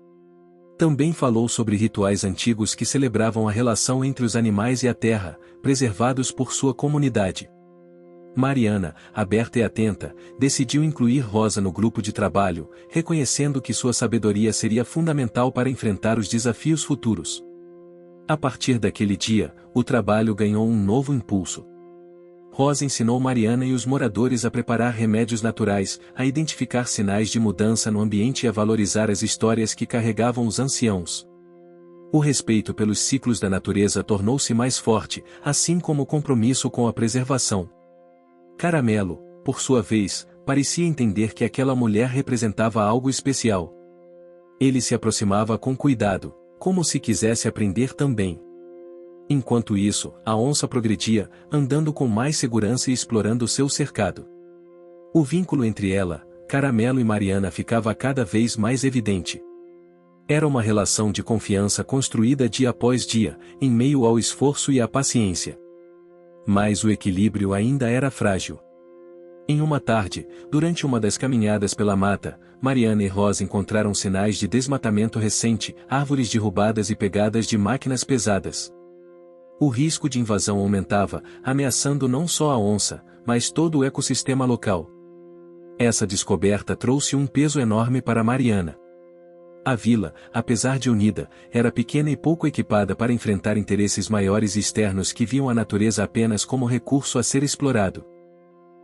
Também falou sobre rituais antigos que celebravam a relação entre os animais e a terra, preservados por sua comunidade. Mariana, aberta e atenta, decidiu incluir Rosa no grupo de trabalho, reconhecendo que sua sabedoria seria fundamental para enfrentar os desafios futuros. A partir daquele dia, o trabalho ganhou um novo impulso. Rosa ensinou Mariana e os moradores a preparar remédios naturais, a identificar sinais de mudança no ambiente e a valorizar as histórias que carregavam os anciãos. O respeito pelos ciclos da natureza tornou-se mais forte, assim como o compromisso com a preservação. Caramelo, por sua vez, parecia entender que aquela mulher representava algo especial. Ele se aproximava com cuidado, como se quisesse aprender também. Enquanto isso, a onça progredia, andando com mais segurança e explorando seu cercado. O vínculo entre ela, Caramelo e Mariana ficava cada vez mais evidente. Era uma relação de confiança construída dia após dia, em meio ao esforço e à paciência. Mas o equilíbrio ainda era frágil. Em uma tarde, durante uma das caminhadas pela mata, Mariana e Rosa encontraram sinais de desmatamento recente, árvores derrubadas e pegadas de máquinas pesadas. O risco de invasão aumentava, ameaçando não só a onça, mas todo o ecossistema local. Essa descoberta trouxe um peso enorme para Mariana. A vila, apesar de unida, era pequena e pouco equipada para enfrentar interesses maiores e externos que viam a natureza apenas como recurso a ser explorado.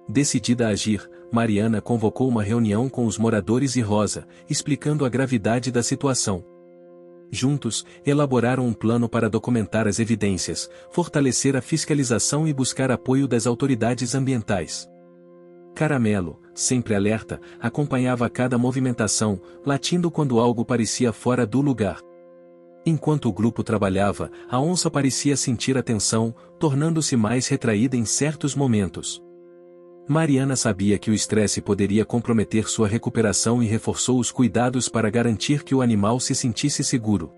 Decidida a agir, Mariana convocou uma reunião com os moradores e Rosa, explicando a gravidade da situação. Juntos, elaboraram um plano para documentar as evidências, fortalecer a fiscalização e buscar apoio das autoridades ambientais. Caramelo, sempre alerta, acompanhava cada movimentação, latindo quando algo parecia fora do lugar. Enquanto o grupo trabalhava, a onça parecia sentir a tensão, tornando-se mais retraída em certos momentos. Mariana sabia que o estresse poderia comprometer sua recuperação e reforçou os cuidados para garantir que o animal se sentisse seguro.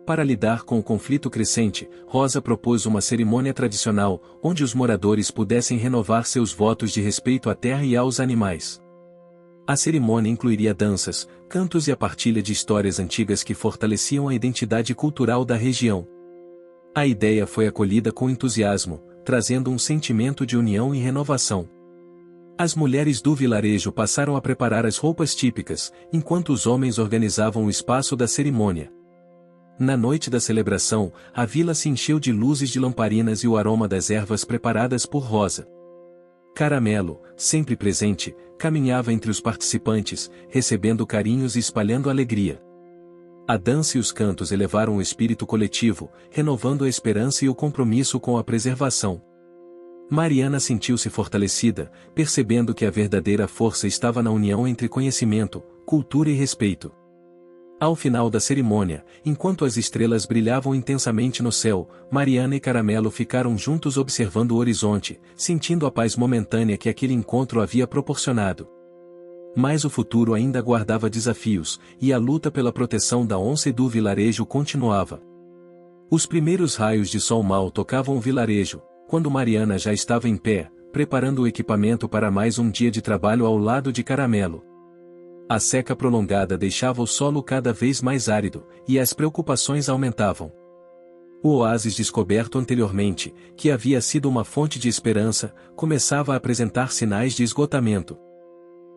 Para lidar com o conflito crescente, Rosa propôs uma cerimônia tradicional, onde os moradores pudessem renovar seus votos de respeito à terra e aos animais. A cerimônia incluiria danças, cantos e a partilha de histórias antigas que fortaleciam a identidade cultural da região. A ideia foi acolhida com entusiasmo, trazendo um sentimento de união e renovação. As mulheres do vilarejo passaram a preparar as roupas típicas, enquanto os homens organizavam o espaço da cerimônia. Na noite da celebração, a vila se encheu de luzes de lamparinas e o aroma das ervas preparadas por Rosa. Caramelo, sempre presente, caminhava entre os participantes, recebendo carinhos e espalhando alegria. A dança e os cantos elevaram o espírito coletivo, renovando a esperança e o compromisso com a preservação. Mariana sentiu-se fortalecida, percebendo que a verdadeira força estava na união entre conhecimento, cultura e respeito. Ao final da cerimônia, enquanto as estrelas brilhavam intensamente no céu, Mariana e Caramelo ficaram juntos observando o horizonte, sentindo a paz momentânea que aquele encontro havia proporcionado. Mas o futuro ainda guardava desafios, e a luta pela proteção da onça e do vilarejo continuava. Os primeiros raios de sol mal tocavam o vilarejo, quando Mariana já estava em pé, preparando o equipamento para mais um dia de trabalho ao lado de Caramelo. A seca prolongada deixava o solo cada vez mais árido, e as preocupações aumentavam. O oásis descoberto anteriormente, que havia sido uma fonte de esperança, começava a apresentar sinais de esgotamento.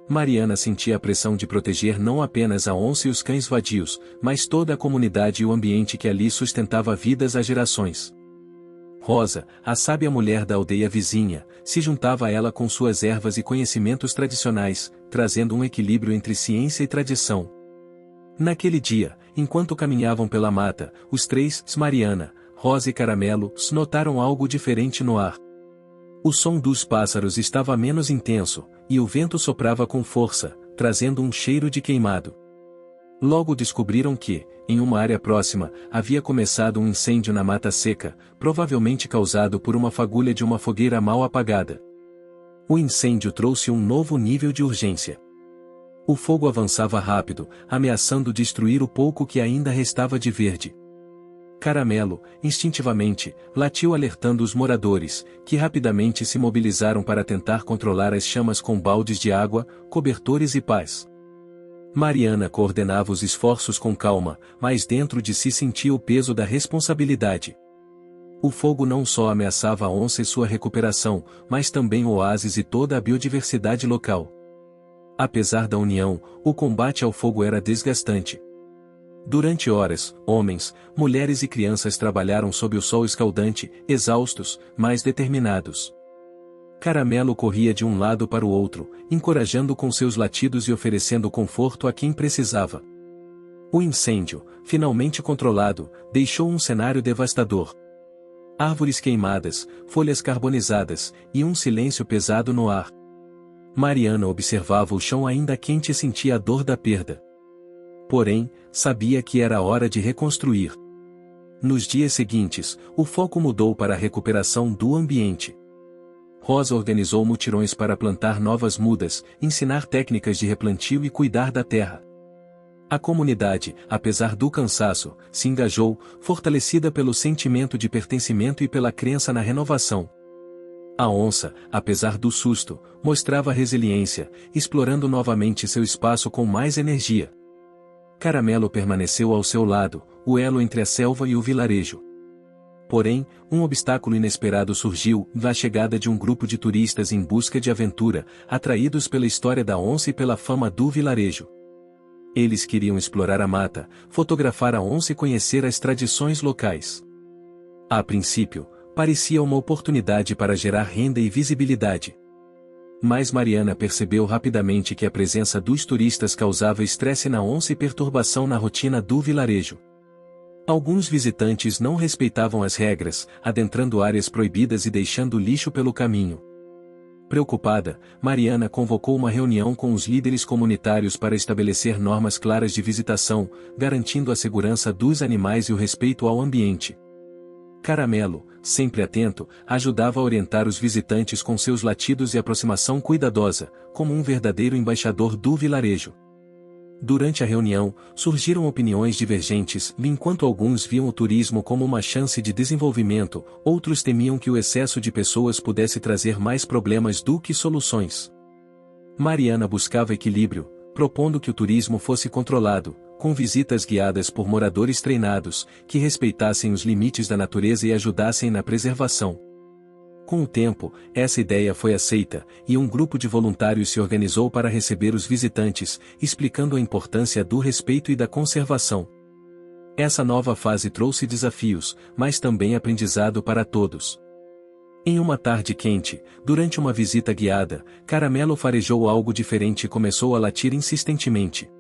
Mariana sentia a pressão de proteger não apenas a onça e os cães vadios, mas toda a comunidade e o ambiente que ali sustentava vidas há gerações. Rosa, a sábia mulher da aldeia vizinha, se juntava a ela com suas ervas e conhecimentos tradicionais, trazendo um equilíbrio entre ciência e tradição. Naquele dia, enquanto caminhavam pela mata, os três, Mariana, Rosa e Caramelo, notaram algo diferente no ar. O som dos pássaros estava menos intenso, e o vento soprava com força, trazendo um cheiro de queimado. Logo descobriram que, em uma área próxima, havia começado um incêndio na mata seca, provavelmente causado por uma fagulha de uma fogueira mal apagada. O incêndio trouxe um novo nível de urgência. O fogo avançava rápido, ameaçando destruir o pouco que ainda restava de verde. Caramelo, instintivamente, latiu alertando os moradores, que rapidamente se mobilizaram para tentar controlar as chamas com baldes de água, cobertores e pás. Mariana coordenava os esforços com calma, mas dentro de si sentia o peso da responsabilidade. O fogo não só ameaçava a onça e sua recuperação, mas também o oásis e toda a biodiversidade local. Apesar da união, o combate ao fogo era desgastante. Durante horas, homens, mulheres e crianças trabalharam sob o sol escaldante, exaustos, mas determinados. Caramelo corria de um lado para o outro, encorajando com seus latidos e oferecendo conforto a quem precisava. O incêndio, finalmente controlado, deixou um cenário devastador. Árvores queimadas, folhas carbonizadas, e um silêncio pesado no ar. Mariana observava o chão ainda quente e sentia a dor da perda. Porém, sabia que era hora de reconstruir. Nos dias seguintes, o foco mudou para a recuperação do ambiente. Rosa organizou mutirões para plantar novas mudas, ensinar técnicas de replantio e cuidar da terra. A comunidade, apesar do cansaço, se engajou, fortalecida pelo sentimento de pertencimento e pela crença na renovação. A onça, apesar do susto, mostrava resiliência, explorando novamente seu espaço com mais energia. Caramelo permaneceu ao seu lado, o elo entre a selva e o vilarejo. Porém, um obstáculo inesperado surgiu, a chegada de um grupo de turistas em busca de aventura, atraídos pela história da onça e pela fama do vilarejo. Eles queriam explorar a mata, fotografar a onça e conhecer as tradições locais. A princípio, parecia uma oportunidade para gerar renda e visibilidade. Mas Mariana percebeu rapidamente que a presença dos turistas causava estresse na onça e perturbação na rotina do vilarejo. Alguns visitantes não respeitavam as regras, adentrando áreas proibidas e deixando lixo pelo caminho. Preocupada, Mariana convocou uma reunião com os líderes comunitários para estabelecer normas claras de visitação, garantindo a segurança dos animais e o respeito ao ambiente. Caramelo, sempre atento, ajudava a orientar os visitantes com seus latidos e aproximação cuidadosa, como um verdadeiro embaixador do vilarejo. Durante a reunião, surgiram opiniões divergentes, enquanto alguns viam o turismo como uma chance de desenvolvimento, outros temiam que o excesso de pessoas pudesse trazer mais problemas do que soluções. Mariana buscava equilíbrio, propondo que o turismo fosse controlado, com visitas guiadas por moradores treinados, que respeitassem os limites da natureza e ajudassem na preservação. Com o tempo, essa ideia foi aceita, e um grupo de voluntários se organizou para receber os visitantes, explicando a importância do respeito e da conservação. Essa nova fase trouxe desafios, mas também aprendizado para todos. Em uma tarde quente, durante uma visita guiada, Caramelo farejou algo diferente e começou a latir insistentemente.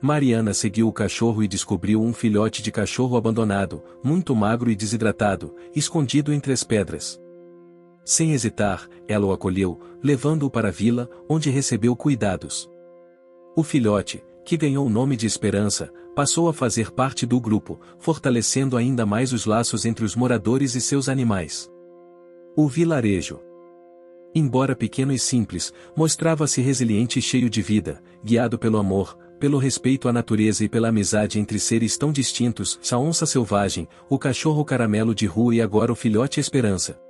Mariana seguiu o cachorro e descobriu um filhote de cachorro abandonado, muito magro e desidratado, escondido entre as pedras. Sem hesitar, ela o acolheu, levando-o para a vila, onde recebeu cuidados. O filhote, que ganhou o nome de Esperança, passou a fazer parte do grupo, fortalecendo ainda mais os laços entre os moradores e seus animais. O vilarejo, embora pequeno e simples, mostrava-se resiliente e cheio de vida, guiado pelo amor, pelo respeito à natureza e pela amizade entre seres tão distintos, a onça selvagem, o cachorro caramelo de rua e agora o filhote Esperança.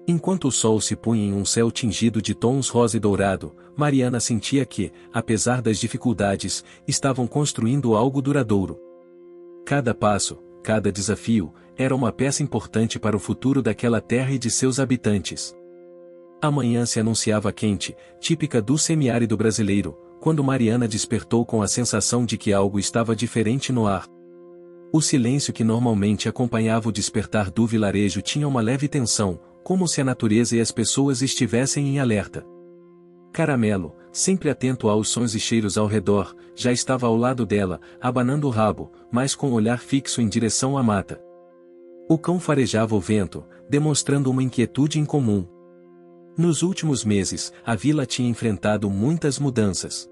Enquanto o sol se punha em um céu tingido de tons rosa e dourado, Mariana sentia que, apesar das dificuldades, estavam construindo algo duradouro. Cada passo, cada desafio, era uma peça importante para o futuro daquela terra e de seus habitantes. A manhã se anunciava quente, típica do semiárido brasileiro, quando Mariana despertou com a sensação de que algo estava diferente no ar. O silêncio que normalmente acompanhava o despertar do vilarejo tinha uma leve tensão, como se a natureza e as pessoas estivessem em alerta. Caramelo, sempre atento aos sons e cheiros ao redor, já estava ao lado dela, abanando o rabo, mas com o olhar fixo em direção à mata. O cão farejava o vento, demonstrando uma inquietude incomum. Nos últimos meses, a vila tinha enfrentado muitas mudanças.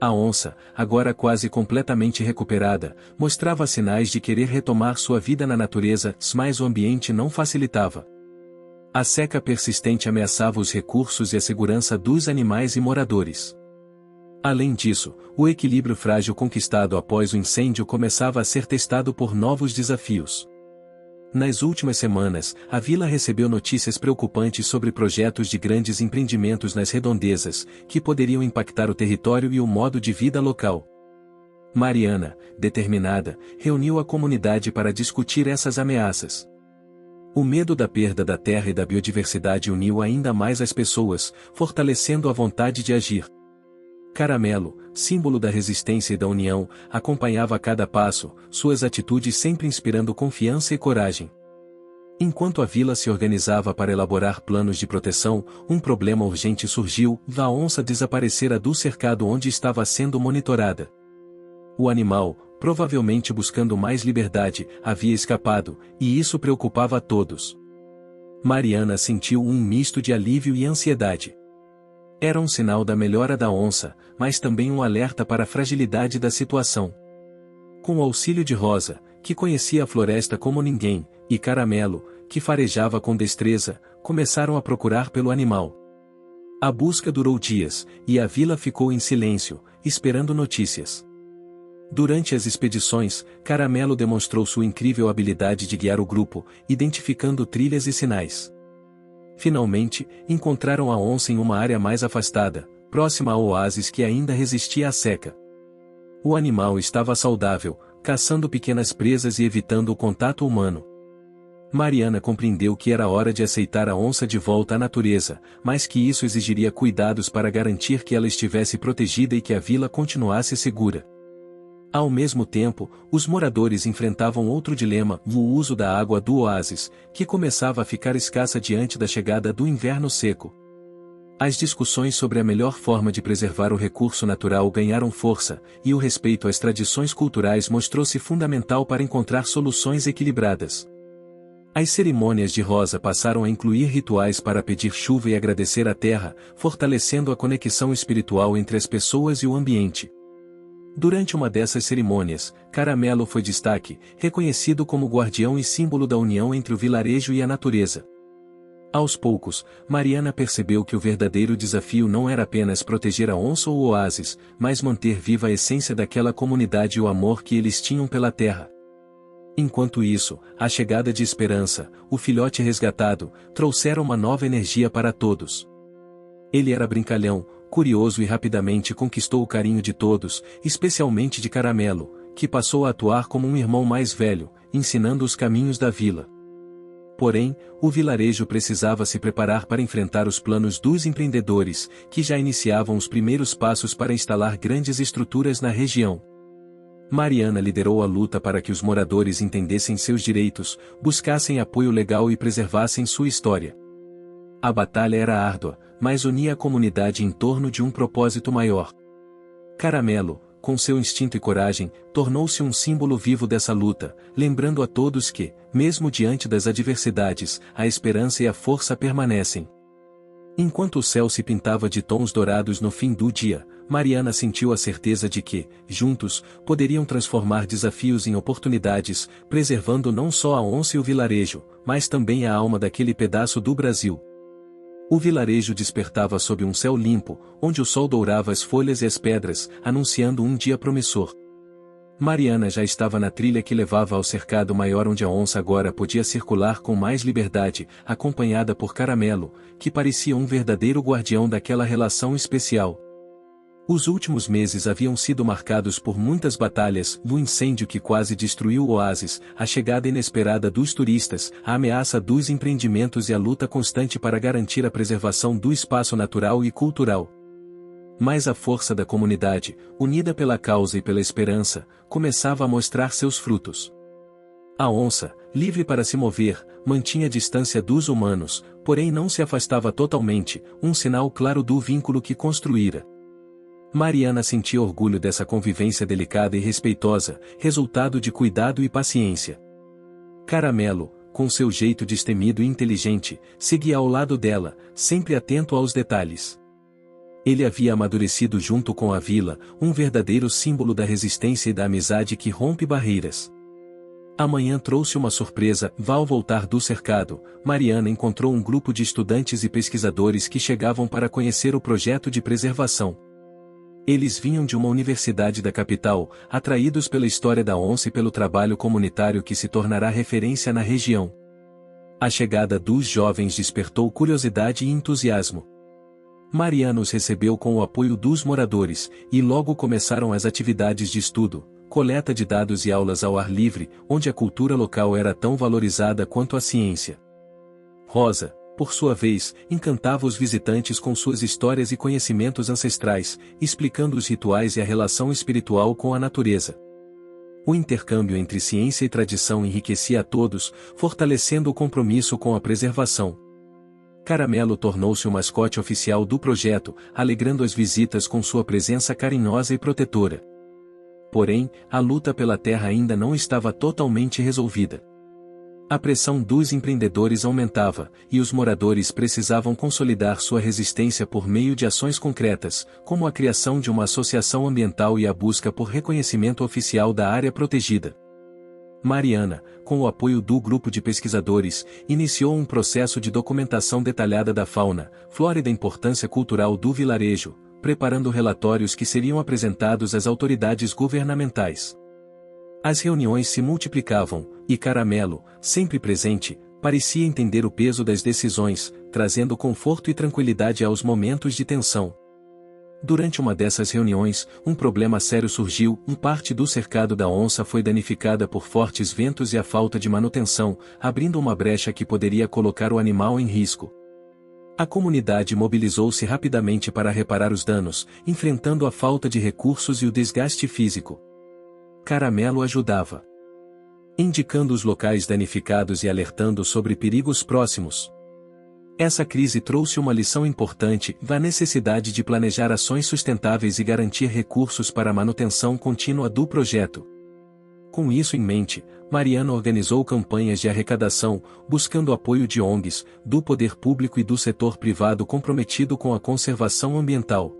A onça, agora quase completamente recuperada, mostrava sinais de querer retomar sua vida na natureza, mas o ambiente não facilitava. A seca persistente ameaçava os recursos e a segurança dos animais e moradores. Além disso, o equilíbrio frágil conquistado após o incêndio começava a ser testado por novos desafios. Nas últimas semanas, a vila recebeu notícias preocupantes sobre projetos de grandes empreendimentos nas redondezas, que poderiam impactar o território e o modo de vida local. Mariana, determinada, reuniu a comunidade para discutir essas ameaças. O medo da perda da terra e da biodiversidade uniu ainda mais as pessoas, fortalecendo a vontade de agir. Caramelo, símbolo da resistência e da união, acompanhava a cada passo, suas atitudes sempre inspirando confiança e coragem. Enquanto a vila se organizava para elaborar planos de proteção, um problema urgente surgiu: a onça desaparecera do cercado onde estava sendo monitorada. O animal, provavelmente buscando mais liberdade, havia escapado, e isso preocupava a todos. Mariana sentiu um misto de alívio e ansiedade. Era um sinal da melhora da onça, mas também um alerta para a fragilidade da situação. Com o auxílio de Rosa, que conhecia a floresta como ninguém, e Caramelo, que farejava com destreza, começaram a procurar pelo animal. A busca durou dias, e a vila ficou em silêncio, esperando notícias. Durante as expedições, Caramelo demonstrou sua incrível habilidade de guiar o grupo, identificando trilhas e sinais. Finalmente, encontraram a onça em uma área mais afastada, próxima ao oásis que ainda resistia à seca. O animal estava saudável, caçando pequenas presas e evitando o contato humano. Mariana compreendeu que era hora de aceitar a onça de volta à natureza, mas que isso exigiria cuidados para garantir que ela estivesse protegida e que a vila continuasse segura. Ao mesmo tempo, os moradores enfrentavam outro dilema: o uso da água do oásis, que começava a ficar escassa diante da chegada do inverno seco. As discussões sobre a melhor forma de preservar o recurso natural ganharam força, e o respeito às tradições culturais mostrou-se fundamental para encontrar soluções equilibradas. As cerimônias de Rosa passaram a incluir rituais para pedir chuva e agradecer a terra, fortalecendo a conexão espiritual entre as pessoas e o ambiente. Durante uma dessas cerimônias, Caramelo foi destaque, reconhecido como guardião e símbolo da união entre o vilarejo e a natureza. Aos poucos, Mariana percebeu que o verdadeiro desafio não era apenas proteger a onça ou o oásis, mas manter viva a essência daquela comunidade e o amor que eles tinham pela terra. Enquanto isso, a chegada de Esperança, o filhote resgatado, trouxeram uma nova energia para todos. Ele era brincalhão, curioso e rapidamente conquistou o carinho de todos, especialmente de Caramelo, que passou a atuar como um irmão mais velho, ensinando os caminhos da vila. Porém, o vilarejo precisava se preparar para enfrentar os planos dos empreendedores, que já iniciavam os primeiros passos para instalar grandes estruturas na região. Mariana liderou a luta para que os moradores entendessem seus direitos, buscassem apoio legal e preservassem sua história. A batalha era árdua, mas unia a comunidade em torno de um propósito maior. Caramelo, com seu instinto e coragem, tornou-se um símbolo vivo dessa luta, lembrando a todos que, mesmo diante das adversidades, a esperança e a força permanecem. Enquanto o céu se pintava de tons dourados no fim do dia, Mariana sentiu a certeza de que, juntos, poderiam transformar desafios em oportunidades, preservando não só a onça e o vilarejo, mas também a alma daquele pedaço do Brasil. O vilarejo despertava sob um céu limpo, onde o sol dourava as folhas e as pedras, anunciando um dia promissor. Mariana já estava na trilha que levava ao cercado maior onde a onça agora podia circular com mais liberdade, acompanhada por Caramelo, que parecia um verdadeiro guardião daquela relação especial. Os últimos meses haviam sido marcados por muitas batalhas, o incêndio que quase destruiu o oásis, a chegada inesperada dos turistas, a ameaça dos empreendimentos e a luta constante para garantir a preservação do espaço natural e cultural. Mas a força da comunidade, unida pela causa e pela esperança, começava a mostrar seus frutos. A onça, livre para se mover, mantinha a distância dos humanos, porém não se afastava totalmente, um sinal claro do vínculo que construíra. Mariana sentia orgulho dessa convivência delicada e respeitosa, resultado de cuidado e paciência. Caramelo, com seu jeito destemido e inteligente, seguia ao lado dela, sempre atento aos detalhes. Ele havia amadurecido junto com a vila, um verdadeiro símbolo da resistência e da amizade que rompe barreiras. A manhã trouxe uma surpresa. Ao voltar do cercado, Mariana encontrou um grupo de estudantes e pesquisadores que chegavam para conhecer o projeto de preservação. Eles vinham de uma universidade da capital, atraídos pela história da onça e pelo trabalho comunitário que se tornará referência na região. A chegada dos jovens despertou curiosidade e entusiasmo. Mariana os recebeu com o apoio dos moradores, e logo começaram as atividades de estudo, coleta de dados e aulas ao ar livre, onde a cultura local era tão valorizada quanto a ciência. Rosa, por sua vez, encantava os visitantes com suas histórias e conhecimentos ancestrais, explicando os rituais e a relação espiritual com a natureza. O intercâmbio entre ciência e tradição enriquecia a todos, fortalecendo o compromisso com a preservação. Caramelo tornou-se o mascote oficial do projeto, alegrando as visitas com sua presença carinhosa e protetora. Porém, a luta pela terra ainda não estava totalmente resolvida. A pressão dos empreendedores aumentava, e os moradores precisavam consolidar sua resistência por meio de ações concretas, como a criação de uma associação ambiental e a busca por reconhecimento oficial da área protegida. Mariana, com o apoio do grupo de pesquisadores, iniciou um processo de documentação detalhada da fauna, flora e da importância cultural do vilarejo, preparando relatórios que seriam apresentados às autoridades governamentais. As reuniões se multiplicavam, e Caramelo, sempre presente, parecia entender o peso das decisões, trazendo conforto e tranquilidade aos momentos de tensão. Durante uma dessas reuniões, um problema sério surgiu. Parte do cercado da onça foi danificada por fortes ventos e a falta de manutenção, abrindo uma brecha que poderia colocar o animal em risco. A comunidade mobilizou-se rapidamente para reparar os danos, enfrentando a falta de recursos e o desgaste físico. Caramelo ajudava, indicando os locais danificados e alertando sobre perigos próximos. Essa crise trouxe uma lição importante: a necessidade de planejar ações sustentáveis e garantir recursos para a manutenção contínua do projeto. Com isso em mente, Mariana organizou campanhas de arrecadação, buscando apoio de ONGs, do poder público e do setor privado comprometido com a conservação ambiental.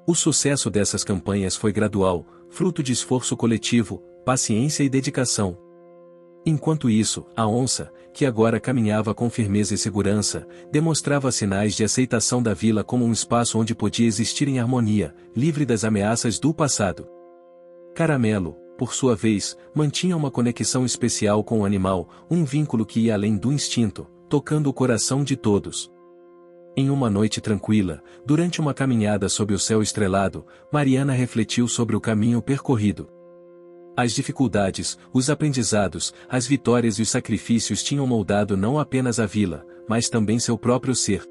O sucesso dessas campanhas foi gradual, fruto de esforço coletivo, paciência e dedicação. Enquanto isso, a onça, que agora caminhava com firmeza e segurança, demonstrava sinais de aceitação da vila como um espaço onde podia existir em harmonia, livre das ameaças do passado. Caramelo, por sua vez, mantinha uma conexão especial com o animal, um vínculo que ia além do instinto, tocando o coração de todos. Em uma noite tranquila, durante uma caminhada sob o céu estrelado, Mariana refletiu sobre o caminho percorrido. As dificuldades, os aprendizados, as vitórias e os sacrifícios tinham moldado não apenas a vila, mas também seu próprio ser.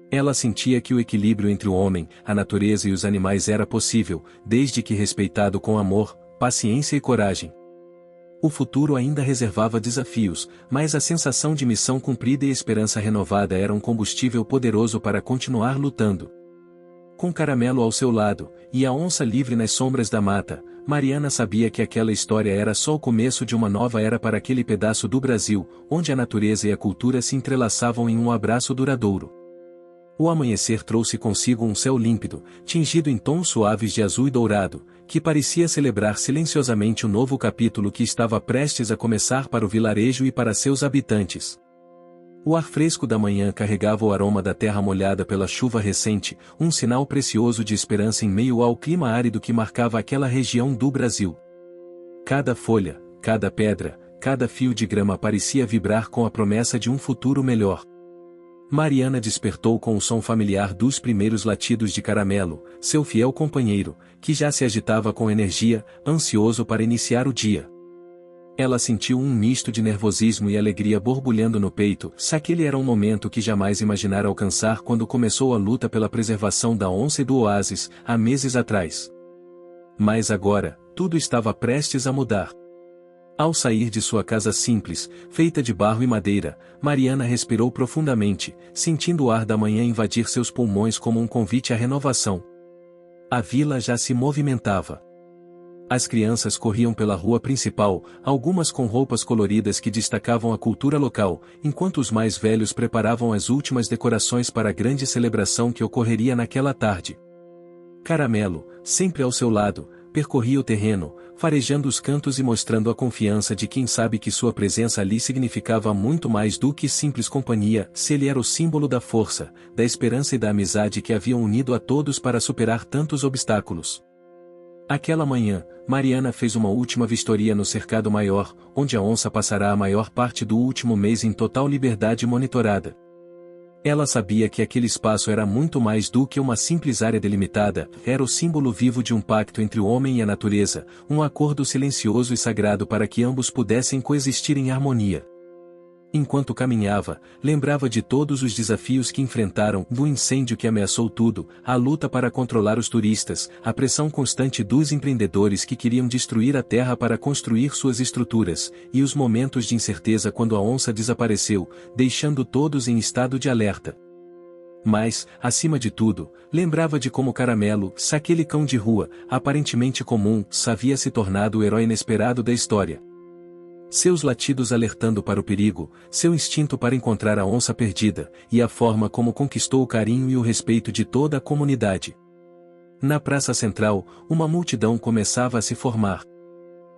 Ela sentia que o equilíbrio entre o homem, a natureza e os animais era possível, desde que respeitado com amor, paciência e coragem. O futuro ainda reservava desafios, mas a sensação de missão cumprida e esperança renovada era um combustível poderoso para continuar lutando. Com Caramelo ao seu lado, e a onça livre nas sombras da mata, Mariana sabia que aquela história era só o começo de uma nova era para aquele pedaço do Brasil, onde a natureza e a cultura se entrelaçavam em um abraço duradouro. O amanhecer trouxe consigo um céu límpido, tingido em tons suaves de azul e dourado, que parecia celebrar silenciosamente o novo capítulo que estava prestes a começar para o vilarejo e para seus habitantes. O ar fresco da manhã carregava o aroma da terra molhada pela chuva recente, um sinal precioso de esperança em meio ao clima árido que marcava aquela região do Brasil. Cada folha, cada pedra, cada fio de grama parecia vibrar com a promessa de um futuro melhor. Mariana despertou com o som familiar dos primeiros latidos de Caramelo, seu fiel companheiro, que já se agitava com energia, ansioso para iniciar o dia. Ela sentiu um misto de nervosismo e alegria borbulhando no peito, se aquele era um momento que jamais imaginara alcançar quando começou a luta pela preservação da onça e do oásis, há meses atrás. Mas agora, tudo estava prestes a mudar. Ao sair de sua casa simples, feita de barro e madeira, Mariana respirou profundamente, sentindo o ar da manhã invadir seus pulmões como um convite à renovação. A vila já se movimentava. As crianças corriam pela rua principal, algumas com roupas coloridas que destacavam a cultura local, enquanto os mais velhos preparavam as últimas decorações para a grande celebração que ocorreria naquela tarde. Caramelo, sempre ao seu lado, percorria o terreno, farejando os cantos e mostrando a confiança de quem sabe que sua presença ali significava muito mais do que simples companhia, se ele era o símbolo da força, da esperança e da amizade que haviam unido a todos para superar tantos obstáculos. Aquela manhã, Mariana fez uma última vistoria no cercado maior, onde a onça passará a maior parte do último mês em total liberdade monitorada. Ela sabia que aquele espaço era muito mais do que uma simples área delimitada, era o símbolo vivo de um pacto entre o homem e a natureza, um acordo silencioso e sagrado para que ambos pudessem coexistir em harmonia. Enquanto caminhava, lembrava de todos os desafios que enfrentaram, do incêndio que ameaçou tudo, a luta para controlar os turistas, a pressão constante dos empreendedores que queriam destruir a terra para construir suas estruturas, e os momentos de incerteza quando a onça desapareceu, deixando todos em estado de alerta. Mas, acima de tudo, lembrava de como Caramelo, aquele cão de rua, aparentemente comum, havia se tornado o herói inesperado da história. Seus latidos alertando para o perigo, seu instinto para encontrar a onça perdida, e a forma como conquistou o carinho e o respeito de toda a comunidade. Na praça central, uma multidão começava a se formar.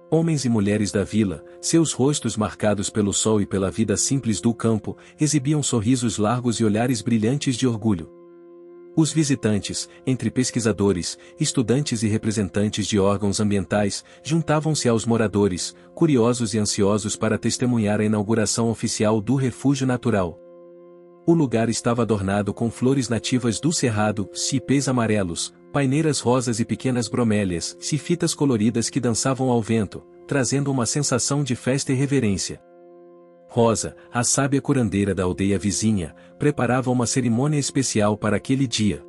Homens e mulheres da vila, seus rostos marcados pelo sol e pela vida simples do campo, exibiam sorrisos largos e olhares brilhantes de orgulho. Os visitantes, entre pesquisadores, estudantes e representantes de órgãos ambientais, juntavam-se aos moradores, curiosos e ansiosos para testemunhar a inauguração oficial do refúgio natural. O lugar estava adornado com flores nativas do cerrado, cipês amarelos, paineiras rosas e pequenas bromélias, fitas coloridas que dançavam ao vento, trazendo uma sensação de festa e reverência. Rosa, a sábia curandeira da aldeia vizinha, preparava uma cerimônia especial para aquele dia.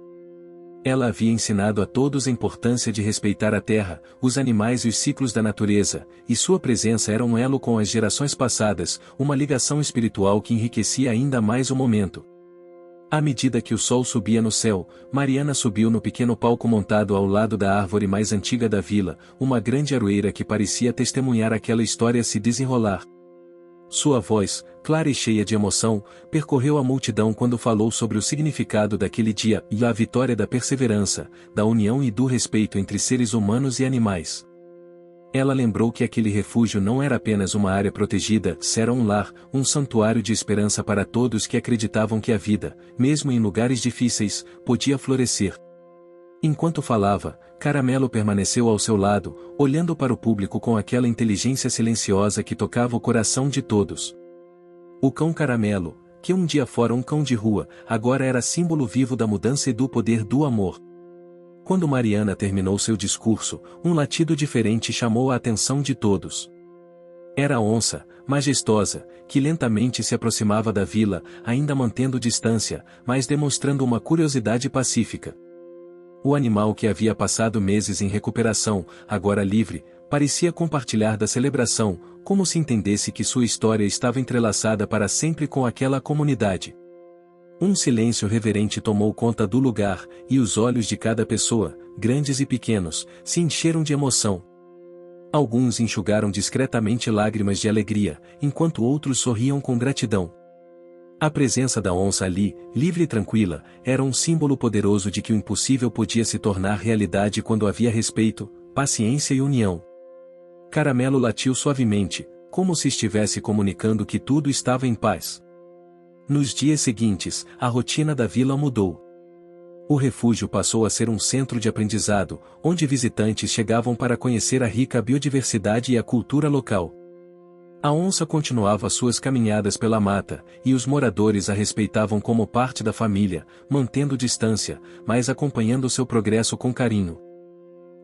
Ela havia ensinado a todos a importância de respeitar a terra, os animais e os ciclos da natureza, e sua presença era um elo com as gerações passadas, uma ligação espiritual que enriquecia ainda mais o momento. À medida que o sol subia no céu, Mariana subiu no pequeno palco montado ao lado da árvore mais antiga da vila, uma grande aroeira que parecia testemunhar aquela história se desenrolar. Sua voz, clara e cheia de emoção, percorreu a multidão quando falou sobre o significado daquele dia e a vitória da perseverança, da união e do respeito entre seres humanos e animais. Ela lembrou que aquele refúgio não era apenas uma área protegida, era um lar, um santuário de esperança para todos que acreditavam que a vida, mesmo em lugares difíceis, podia florescer. Enquanto falava, Caramelo permaneceu ao seu lado, olhando para o público com aquela inteligência silenciosa que tocava o coração de todos. O cão Caramelo, que um dia fora um cão de rua, agora era símbolo vivo da mudança e do poder do amor. Quando Mariana terminou seu discurso, um latido diferente chamou a atenção de todos. Era a onça, majestosa, que lentamente se aproximava da vila, ainda mantendo distância, mas demonstrando uma curiosidade pacífica. O animal que havia passado meses em recuperação, agora livre, parecia compartilhar da celebração, como se entendesse que sua história estava entrelaçada para sempre com aquela comunidade. Um silêncio reverente tomou conta do lugar, e os olhos de cada pessoa, grandes e pequenos, se encheram de emoção. Alguns enxugaram discretamente lágrimas de alegria, enquanto outros sorriam com gratidão. A presença da onça ali, livre e tranquila, era um símbolo poderoso de que o impossível podia se tornar realidade quando havia respeito, paciência e união. Caramelo latiu suavemente, como se estivesse comunicando que tudo estava em paz. Nos dias seguintes, a rotina da vila mudou. O refúgio passou a ser um centro de aprendizado, onde visitantes chegavam para conhecer a rica biodiversidade e a cultura local. A onça continuava suas caminhadas pela mata, e os moradores a respeitavam como parte da família, mantendo distância, mas acompanhando seu progresso com carinho.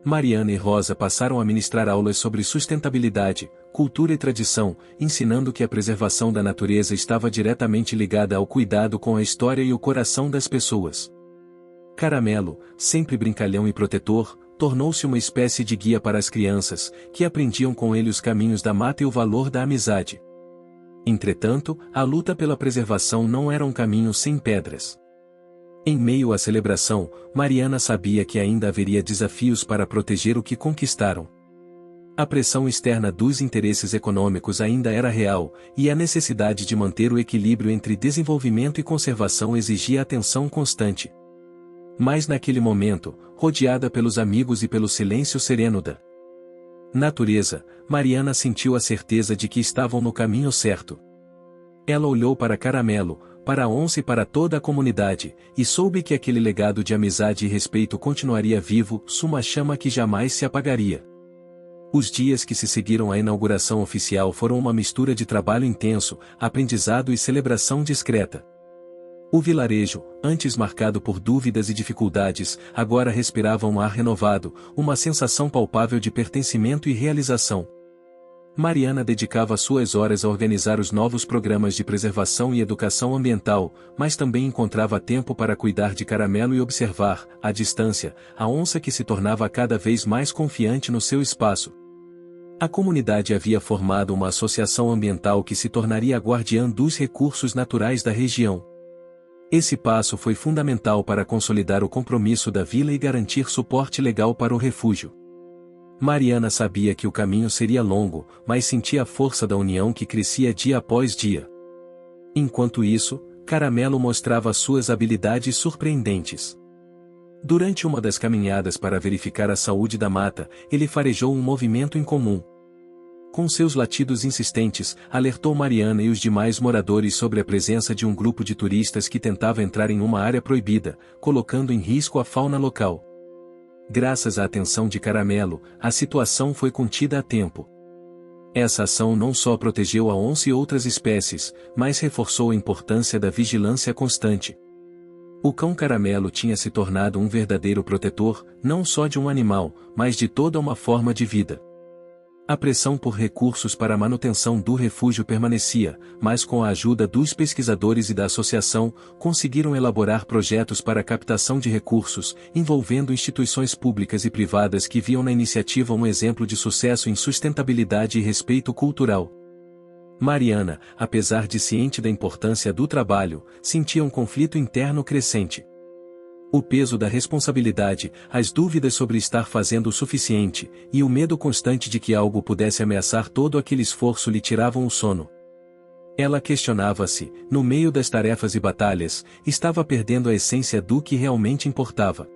Mariana e Rosa passaram a ministrar aulas sobre sustentabilidade, cultura e tradição, ensinando que a preservação da natureza estava diretamente ligada ao cuidado com a história e o coração das pessoas. Caramelo, sempre brincalhão e protetor, tornou-se uma espécie de guia para as crianças, que aprendiam com ele os caminhos da mata e o valor da amizade. Entretanto, a luta pela preservação não era um caminho sem pedras. Em meio à celebração, Mariana sabia que ainda haveria desafios para proteger o que conquistaram. A pressão externa dos interesses econômicos ainda era real, e a necessidade de manter o equilíbrio entre desenvolvimento e conservação exigia atenção constante. Mas naquele momento, rodeada pelos amigos e pelo silêncio sereno da natureza, Mariana sentiu a certeza de que estavam no caminho certo. Ela olhou para Caramelo, para a onça e para toda a comunidade, e soube que aquele legado de amizade e respeito continuaria vivo, uma chama que jamais se apagaria. Os dias que se seguiram à inauguração oficial foram uma mistura de trabalho intenso, aprendizado e celebração discreta. O vilarejo, antes marcado por dúvidas e dificuldades, agora respirava um ar renovado, uma sensação palpável de pertencimento e realização. Mariana dedicava suas horas a organizar os novos programas de preservação e educação ambiental, mas também encontrava tempo para cuidar de Caramelo e observar, à distância, a onça que se tornava cada vez mais confiante no seu espaço. A comunidade havia formado uma associação ambiental que se tornaria a guardiã dos recursos naturais da região. Esse passo foi fundamental para consolidar o compromisso da vila e garantir suporte legal para o refúgio. Mariana sabia que o caminho seria longo, mas sentia a força da união que crescia dia após dia. Enquanto isso, Caramelo mostrava suas habilidades surpreendentes. Durante uma das caminhadas para verificar a saúde da mata, ele farejou um movimento incomum. Com seus latidos insistentes, alertou Mariana e os demais moradores sobre a presença de um grupo de turistas que tentava entrar em uma área proibida, colocando em risco a fauna local. Graças à atenção de Caramelo, a situação foi contida a tempo. Essa ação não só protegeu a onça e outras espécies, mas reforçou a importância da vigilância constante. O cão Caramelo tinha se tornado um verdadeiro protetor, não só de um animal, mas de toda uma forma de vida. A pressão por recursos para a manutenção do refúgio permanecia, mas com a ajuda dos pesquisadores e da associação, conseguiram elaborar projetos para a captação de recursos, envolvendo instituições públicas e privadas que viam na iniciativa um exemplo de sucesso em sustentabilidade e respeito cultural. Mariana, apesar de ciente da importância do trabalho, sentia um conflito interno crescente. O peso da responsabilidade, as dúvidas sobre estar fazendo o suficiente, e o medo constante de que algo pudesse ameaçar todo aquele esforço lhe tiravam o sono. Ela questionava-se, no meio das tarefas e batalhas, estava perdendo a essência do que realmente importava.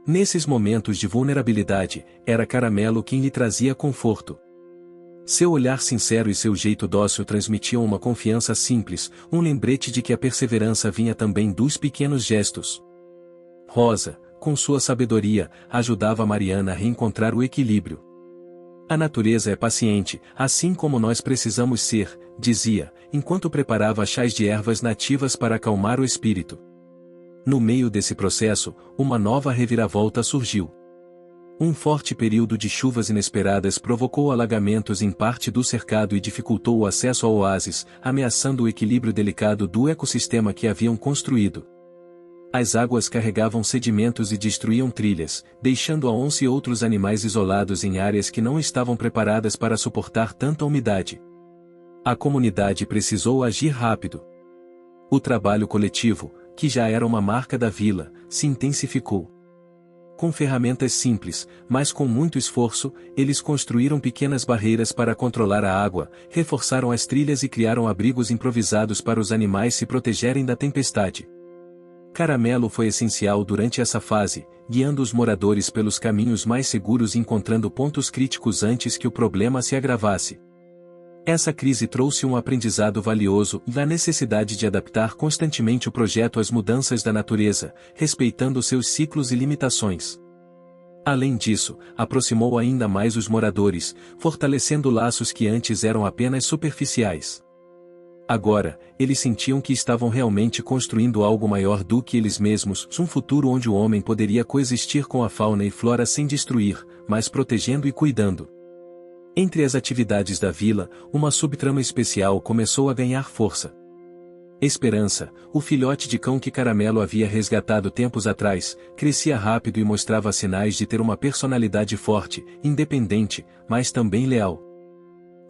Nesses momentos de vulnerabilidade, era Caramelo quem lhe trazia conforto. Seu olhar sincero e seu jeito dócil transmitiam uma confiança simples, um lembrete de que a perseverança vinha também dos pequenos gestos. Rosa, com sua sabedoria, ajudava Mariana a reencontrar o equilíbrio. A natureza é paciente, assim como nós precisamos ser, dizia, enquanto preparava chás de ervas nativas para acalmar o espírito. No meio desse processo, uma nova reviravolta surgiu. Um forte período de chuvas inesperadas provocou alagamentos em parte do cercado e dificultou o acesso ao oásis, ameaçando o equilíbrio delicado do ecossistema que haviam construído. As águas carregavam sedimentos e destruíam trilhas, deixando a onça e outros animais isolados em áreas que não estavam preparadas para suportar tanta umidade. A comunidade precisou agir rápido. O trabalho coletivo, que já era uma marca da vila, se intensificou. Com ferramentas simples, mas com muito esforço, eles construíram pequenas barreiras para controlar a água, reforçaram as trilhas e criaram abrigos improvisados para os animais se protegerem da tempestade. Caramelo foi essencial durante essa fase, guiando os moradores pelos caminhos mais seguros e encontrando pontos críticos antes que o problema se agravasse. Essa crise trouxe um aprendizado valioso e a necessidade de adaptar constantemente o projeto às mudanças da natureza, respeitando seus ciclos e limitações. Além disso, aproximou ainda mais os moradores, fortalecendo laços que antes eram apenas superficiais. Agora, eles sentiam que estavam realmente construindo algo maior do que eles mesmos, um futuro onde o homem poderia coexistir com a fauna e flora sem destruir, mas protegendo e cuidando. Entre as atividades da vila, uma subtrama especial começou a ganhar força. Esperança, o filhote de cão que Caramelo havia resgatado tempos atrás, crescia rápido e mostrava sinais de ter uma personalidade forte, independente, mas também leal.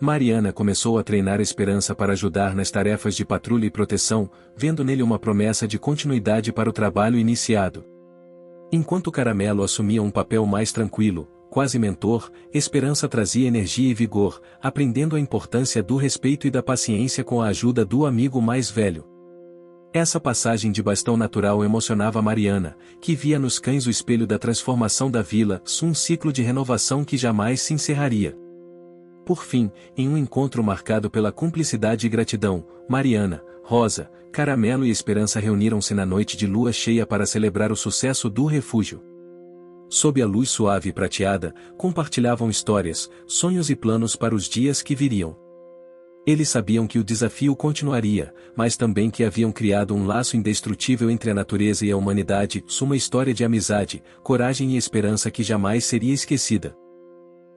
Mariana começou a treinar Esperança para ajudar nas tarefas de patrulha e proteção, vendo nele uma promessa de continuidade para o trabalho iniciado. Enquanto Caramelo assumia um papel mais tranquilo, quase mentor, Esperança trazia energia e vigor, aprendendo a importância do respeito e da paciência com a ajuda do amigo mais velho. Essa passagem de bastão natural emocionava Mariana, que via nos cães o espelho da transformação da vila, um ciclo de renovação que jamais se encerraria. Por fim, em um encontro marcado pela cumplicidade e gratidão, Mariana, Rosa, Caramelo e Esperança reuniram-se na noite de lua cheia para celebrar o sucesso do refúgio. Sob a luz suave e prateada, compartilhavam histórias, sonhos e planos para os dias que viriam. Eles sabiam que o desafio continuaria, mas também que haviam criado um laço indestrutível entre a natureza e a humanidade, uma história de amizade, coragem e esperança que jamais seria esquecida.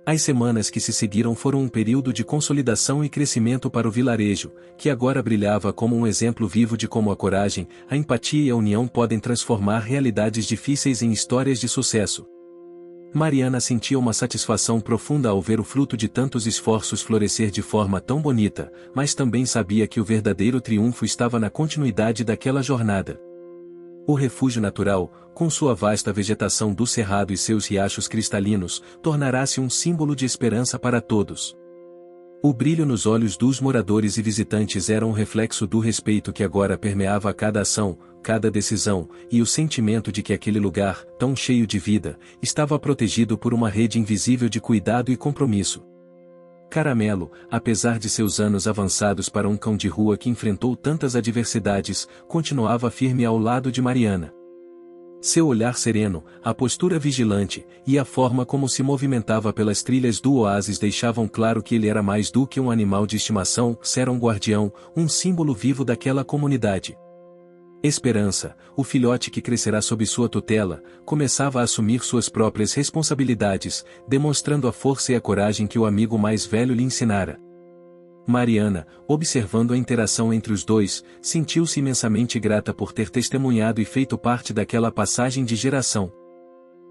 As semanas que se seguiram foram um período de consolidação e crescimento para o vilarejo, que agora brilhava como um exemplo vivo de como a coragem, a empatia e a união podem transformar realidades difíceis em histórias de sucesso. Mariana sentia uma satisfação profunda ao ver o fruto de tantos esforços florescer de forma tão bonita, mas também sabia que o verdadeiro triunfo estava na continuidade daquela jornada. O refúgio natural, com sua vasta vegetação do cerrado e seus riachos cristalinos, tornará-se um símbolo de esperança para todos. O brilho nos olhos dos moradores e visitantes era um reflexo do respeito que agora permeava a cada ação, cada decisão, e o sentimento de que aquele lugar, tão cheio de vida, estava protegido por uma rede invisível de cuidado e compromisso. Caramelo, apesar de seus anos avançados para um cão de rua que enfrentou tantas adversidades, continuava firme ao lado de Mariana. Seu olhar sereno, a postura vigilante, e a forma como se movimentava pelas trilhas do oásis deixavam claro que ele era mais do que um animal de estimação, era um guardião, um símbolo vivo daquela comunidade. Esperança, o filhote que crescerá sob sua tutela, começava a assumir suas próprias responsabilidades, demonstrando a força e a coragem que o amigo mais velho lhe ensinara. Mariana, observando a interação entre os dois, sentiu-se imensamente grata por ter testemunhado e feito parte daquela passagem de geração.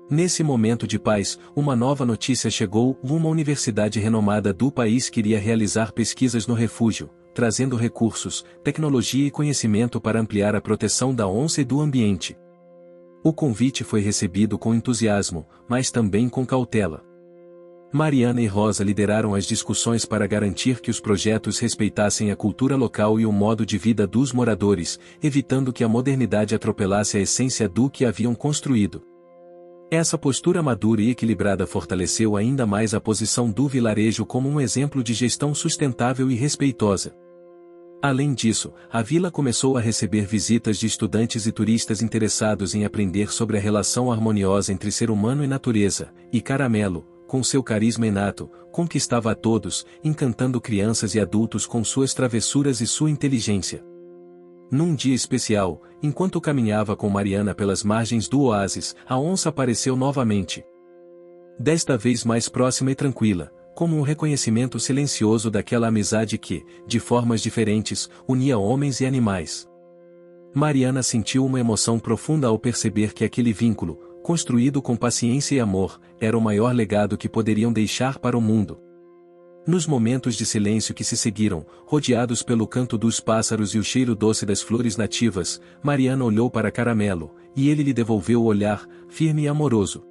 Nesse momento de paz, uma nova notícia chegou: uma universidade renomada do país queria realizar pesquisas no refúgio, trazendo recursos, tecnologia e conhecimento para ampliar a proteção da onça e do ambiente. O convite foi recebido com entusiasmo, mas também com cautela. Mariana e Rosa lideraram as discussões para garantir que os projetos respeitassem a cultura local e o modo de vida dos moradores, evitando que a modernidade atropelasse a essência do que haviam construído. Essa postura madura e equilibrada fortaleceu ainda mais a posição do vilarejo como um exemplo de gestão sustentável e respeitosa. Além disso, a vila começou a receber visitas de estudantes e turistas interessados em aprender sobre a relação harmoniosa entre ser humano e natureza, e Caramelo, com seu carisma inato, conquistava a todos, encantando crianças e adultos com suas travessuras e sua inteligência. Num dia especial, enquanto caminhava com Mariana pelas margens do oásis, a onça apareceu novamente. Desta vez mais próxima e tranquila, como um reconhecimento silencioso daquela amizade que, de formas diferentes, unia homens e animais. Mariana sentiu uma emoção profunda ao perceber que aquele vínculo, construído com paciência e amor, era o maior legado que poderiam deixar para o mundo. Nos momentos de silêncio que se seguiram, rodeados pelo canto dos pássaros e o cheiro doce das flores nativas, Mariana olhou para Caramelo, e ele lhe devolveu o olhar, firme e amoroso.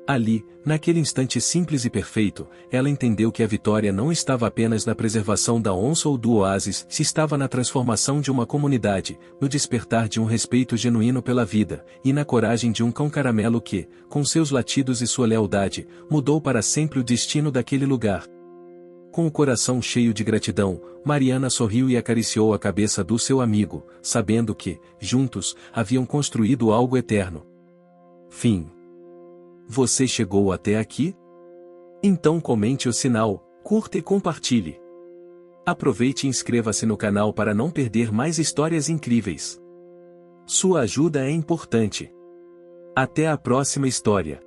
Ali, naquele instante simples e perfeito, ela entendeu que a vitória não estava apenas na preservação da onça ou do oásis, se estava na transformação de uma comunidade, no despertar de um respeito genuíno pela vida, e na coragem de um cão Caramelo que, com seus latidos e sua lealdade, mudou para sempre o destino daquele lugar. Com o coração cheio de gratidão, Mariana sorriu e acariciou a cabeça do seu amigo, sabendo que, juntos, haviam construído algo eterno. Fim. Você chegou até aqui? Então comente o sinal, curta e compartilhe. Aproveite e inscreva-se no canal para não perder mais histórias incríveis. Sua ajuda é importante. Até a próxima história.